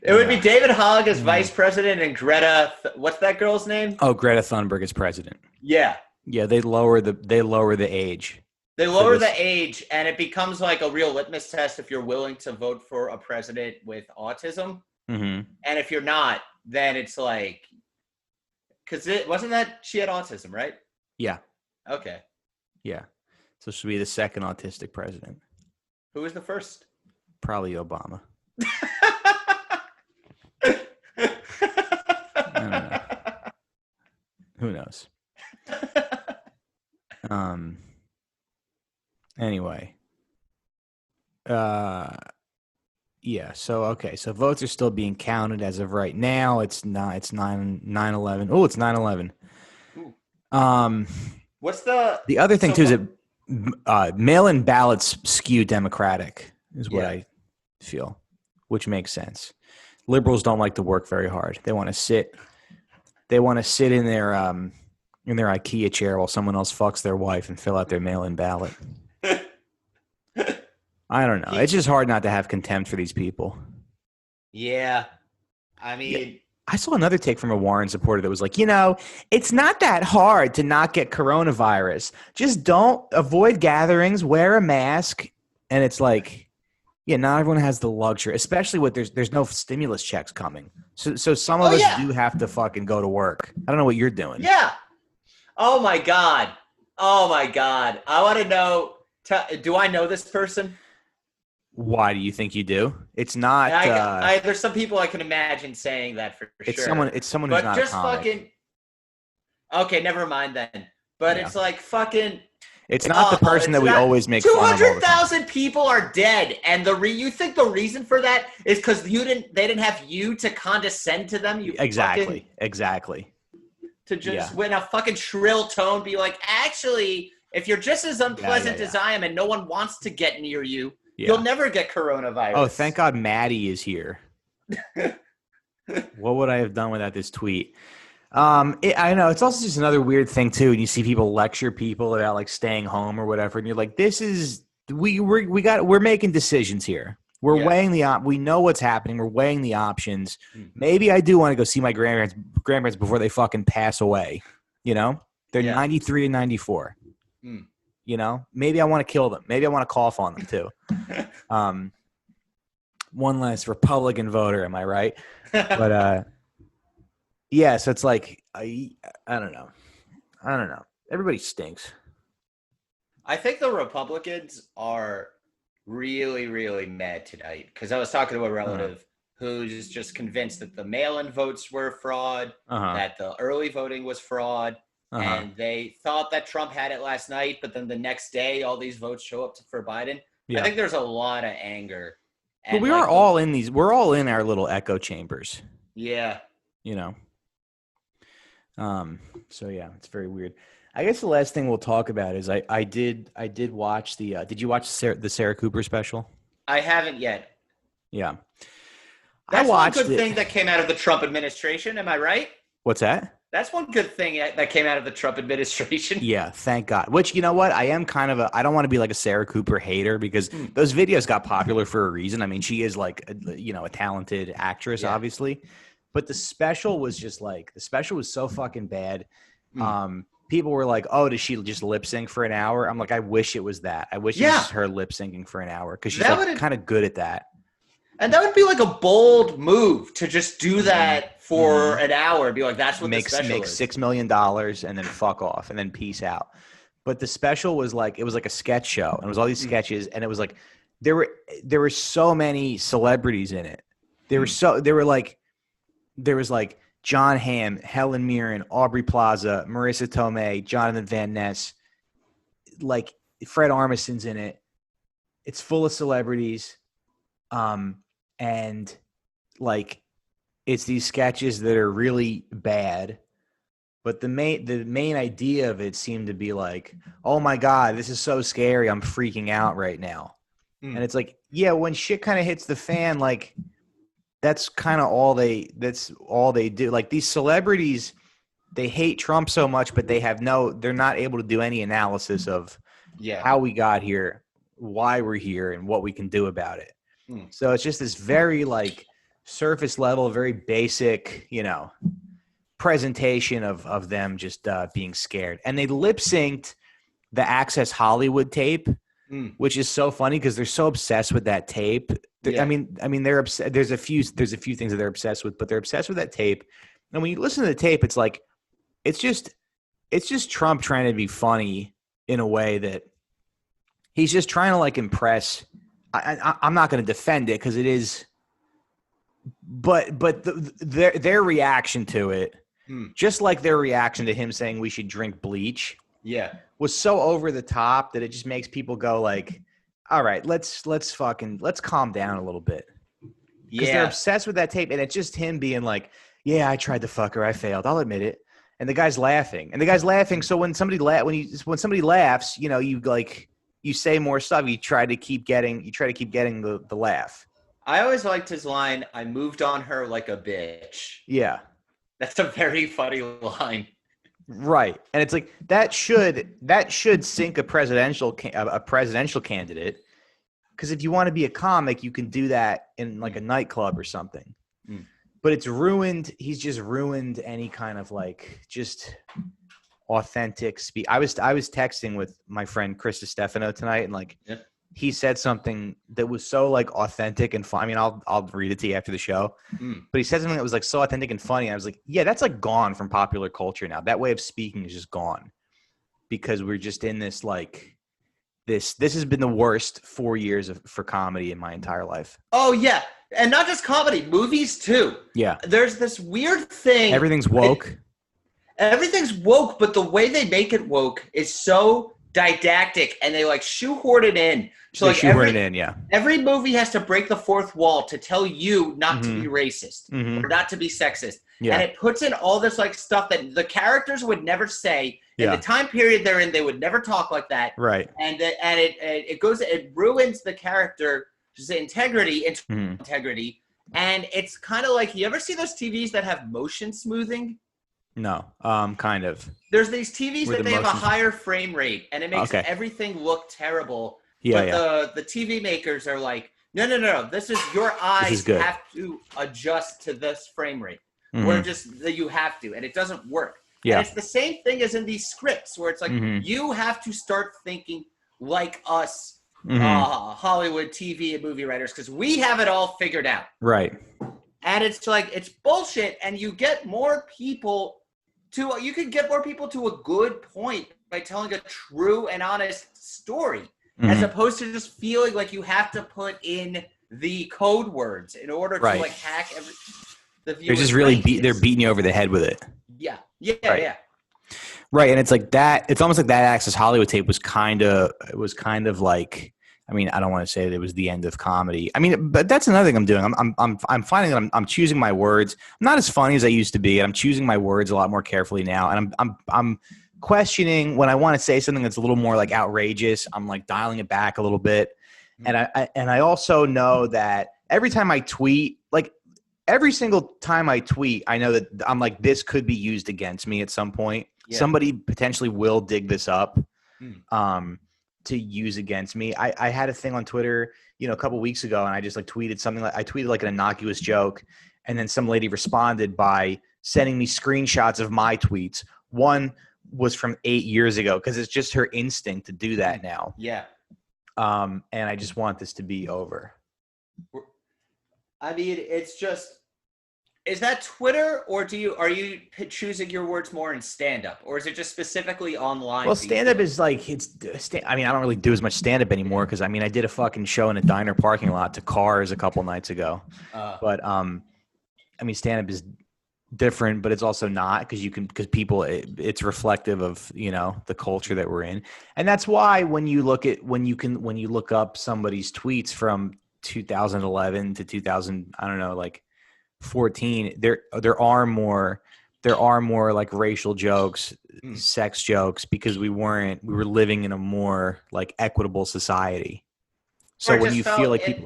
It would be David Hogg as vice president and Greta. What's that girl's name? Oh, Greta Thunberg is president. Yeah. Yeah, they lower the age. They lower the age, and it becomes like a real litmus test if you're willing to vote for a president with autism. Mm-hmm. And if you're not, then it's like, because it wasn't that she had autism, right? Yeah. Okay. Yeah. So she'll be the second autistic president. Who was the first? Probably Obama. I don't know. Who knows? Anyway. Yeah. So votes are still being counted as of right now. It's not. It's 9/11. Oh, it's 9/11. What's the other thing too is that mail-in ballots skew Democratic is what I feel, which makes sense. Liberals don't like to work very hard. They want to sit. They want to sit in their IKEA chair while someone else fucks their wife and fill out their mail-in ballot. I don't know. It's just hard not to have contempt for these people. Yeah. I mean, I saw another take from a Warren supporter that was like, it's not that hard to not get coronavirus. Just don't avoid gatherings, wear a mask. And it's like, yeah, not everyone has the luxury, especially with there's no stimulus checks coming. So some of us do have to fucking go to work. I don't know what you're doing. Yeah. Oh my God. I want to know, do I know this person? Why do you think you do? It's not. There's some people I can imagine saying that for sure. It's someone who's not a comic. Fucking. Okay, never mind then. But it's like fucking. It's not the person that we always make fun of. 200,000 people are dead, and you think the reason for that is because they didn't have you to condescend to them. Exactly. To just in a fucking shrill tone be like, actually, if you're just as unpleasant as I am, and no one wants to get near you. You'll Yeah. never get coronavirus. Oh, thank God Maddie is here. What would I have done without this tweet? I know it's also just another weird thing too. And you see people lecture people about like staying home or whatever, and you're like, this is we're making decisions here. We're Yeah. weighing we know what's happening. We're weighing the options. Mm. Maybe I do want to go see my grandparents before they fucking pass away. You know, they're 93 and 94. Mm. You know, maybe I want to kill them. Maybe I want to cough on them too. One less Republican voter, am I right? But yeah, so it's like I don't know. Everybody stinks. I think the Republicans are really, really mad tonight because I was talking to a relative who's just convinced that the mail-in votes were fraud, that the early voting was fraud, and they thought that Trump had it last night, but then the next day all these votes show up for Biden. Yeah. I think there's a lot of anger. But we are all in these. We're all in our little echo chambers. Yeah. You know. So yeah, it's very weird. I guess the last thing we'll talk about is I did watch the. Did you watch the Sarah Cooper special? I haven't yet. Yeah. That's one good thing that came out of the Trump administration. Am I right? What's that? That's one good thing that came out of the Trump administration. Yeah, thank God. Which, you know what? I am kind of I don't want to be like a Sarah Cooper hater because those videos got popular for a reason. I mean, she is like, a talented actress, obviously. But the special was so fucking bad. People were like, oh, does she just lip sync for an hour? I'm like, I wish it was that. I wish it was her lip syncing for an hour because she's kind of good at that. And that would be like a bold move to just do that for an hour and be like, that's what the special make is. $6 million and then fuck off and then peace out. But the special was like, it was like a sketch show and it was all these sketches and it was like, there were so many celebrities in it. There was like John Hamm, Helen Mirren, Aubrey Plaza, Marissa Tomei, Jonathan Van Ness, like Fred Armisen's in it. It's full of celebrities. And like it's these sketches that are really bad, but the main idea of it seemed to be like, oh my God, this is so scary. I'm freaking out right now. And it's like, yeah, when shit kind of hits the fan, like that's all they do. Like these celebrities, they hate Trump so much, but they're not able to do any analysis of how we got here, why we're here, and what we can do about it. So it's just this very like surface level, very basic, presentation of them just being scared. And they lip synced the Access Hollywood tape, which is so funny because they're so obsessed with that tape. I mean, they're obsessed. There's a few things that they're obsessed with, but they're obsessed with that tape. And when you listen to the tape, it's like, it's just Trump trying to be funny in a way that he's just trying to like impress. I'm not going to defend it because it is, but their reaction to it, just like their reaction to him saying we should drink bleach, was so over the top that it just makes people go like, all right, let's calm down a little bit. Because they're obsessed with that tape, and it's just him being like, yeah, I tried to fuck her, I failed, I'll admit it. And the guy's laughing. So when somebody laughs, you say more stuff. You try to keep getting the laugh. I always liked his line, I moved on her like a bitch. Yeah. That's a very funny line. Right. And it's like that should sink a presidential candidate. Because if you want to be a comic, you can do that in like a nightclub or something. But it's ruined. He's just ruined any kind of like just authentic speech. I was texting with my friend Chris Stefano tonight, and like he said something that was so like authentic and fun. I mean, I'll read it to you after the show. But he said something that was like so authentic and funny. I was like, yeah, that's like gone from popular culture now. That way of speaking is just gone because we're just in this like this has been the worst 4 years for comedy in my entire life. Oh yeah. And not just comedy, movies too. Yeah. There's this weird thing. Everything's woke. Everything's woke, but the way they make it woke is so didactic, and they like shoehorn it in. So like shoehorn it in, yeah. Every movie has to break the fourth wall to tell you not to be racist or not to be sexist. Yeah. And it puts in all this like stuff that the characters would never say. In the time period they're in, they would never talk like that. Right. And it ruins the character's integrity. And it's kind of like, you ever see those TVs that have motion smoothing? No, kind of. There's these TVs that they have a higher frame rate, and it makes everything look terrible. Yeah, but the TV makers are like, no. This is your eyes have to adjust to this frame rate. Where just that you have to, and it doesn't work. Yeah. And it's the same thing as in these scripts where it's like you have to start thinking like us, Hollywood TV and movie writers, because we have it all figured out. Right. And it's like, it's bullshit, and you get more people to a good point by telling a true and honest story, as opposed to just feeling like you have to put in the code words in order to like hack the viewer's They're just really they're beating you over the head with it. Yeah. Right, and it's like that. It's almost like that Access Hollywood tape was kind of like. I mean, I don't want to say that it was the end of comedy. I mean, but that's another thing I'm doing. I'm finding that I'm choosing my words. I'm not as funny as I used to be, and I'm choosing my words a lot more carefully now. And I'm questioning when I want to say something that's a little more like outrageous. I'm like dialing it back a little bit. And I also know that every time I tweet, like every single time I tweet, I know that I'm like, this could be used against me at some point. Yeah. Somebody potentially will dig this up. To use against me. I had a thing on Twitter, a couple weeks ago, and I just like tweeted something like, I tweeted like an innocuous joke, and then some lady responded by sending me screenshots of my tweets. One was from 8 years ago, because it's just her instinct to do that now. Yeah. And I just want this to be over. I mean, it's just, is that Twitter, or are you choosing your words more in stand-up, or is it just specifically online? Well, stand-up is like, I mean, I don't really do as much stand-up anymore, because I mean, I did a fucking show in a diner parking lot to cars a couple nights ago. But I mean, stand-up is different, but it's also not, because people, it's reflective of the culture that we're in, and that's why when you look up somebody's tweets from 2011 to 2000, I don't know, like 14, there are more like racial jokes, sex jokes, because we were living in a more like equitable society. So when you feel like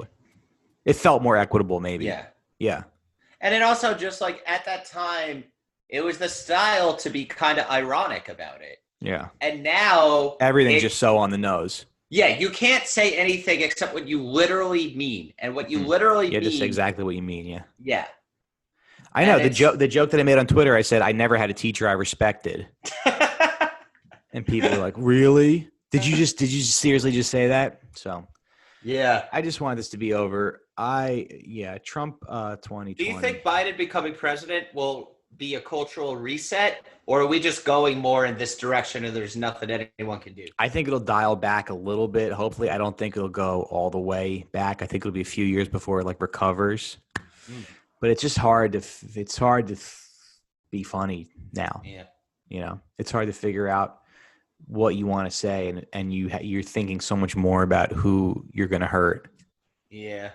it felt more equitable, maybe. Yeah. And it also just like at that time, it was the style to be kind of ironic about it. Yeah. And now everything's just so on the nose. Yeah, you can't say anything except what you literally mean, and what you literally mean. Yeah, just exactly what you mean. Yeah. Yeah. I know the joke that I made on Twitter. I said I never had a teacher I respected, and people were like, "Really? Did you seriously just say that?" So, yeah, I just wanted this to be over. Trump 2020. Do you think Biden becoming president will be a cultural reset, or are we just going more in this direction and there's nothing anyone can do? I think it'll dial back a little bit. Hopefully, I don't think it'll go all the way back. I think it'll be a few years before it like recovers. But it's just hard to be funny now. Yeah. It's hard to figure out what you want to say, and you're thinking so much more about who you're going to hurt. Yeah.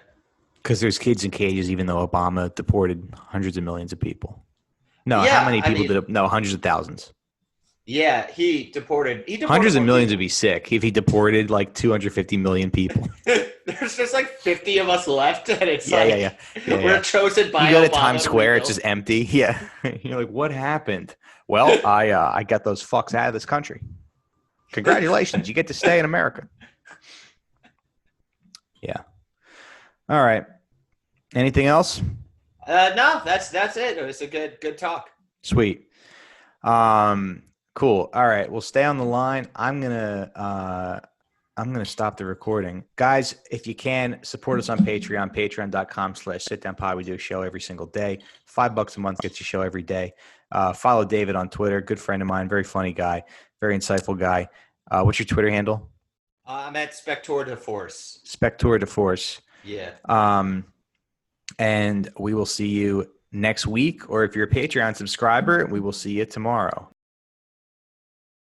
Because there's kids in cages, even though Obama deported hundreds of millions of people. No, how many people did it? No, hundreds of thousands. Yeah, he deported hundreds of millions would be sick if he deported like 250 million people. There's just like 50 of us left, and it's we're chosen by. You go to Times Square, it's just empty. Yeah, you're like, what happened? Well, I got those fucks out of this country. Congratulations, you get to stay in America. Yeah. All right. Anything else? No, that's it. It was a good talk. Sweet. Cool. All right. Well, stay on the line. I'm gonna stop the recording. Guys, if you can, support us on Patreon, patreon.com/sitdownpod. We do a show every single day. $5 a month gets you a show every day. Follow David on Twitter. Good friend of mine. Very funny guy. Very insightful guy. What's your Twitter handle? I'm at Spector de Force. Spector de Force. Yeah. And we will see you next week, or if you're a Patreon subscriber, we will see you tomorrow.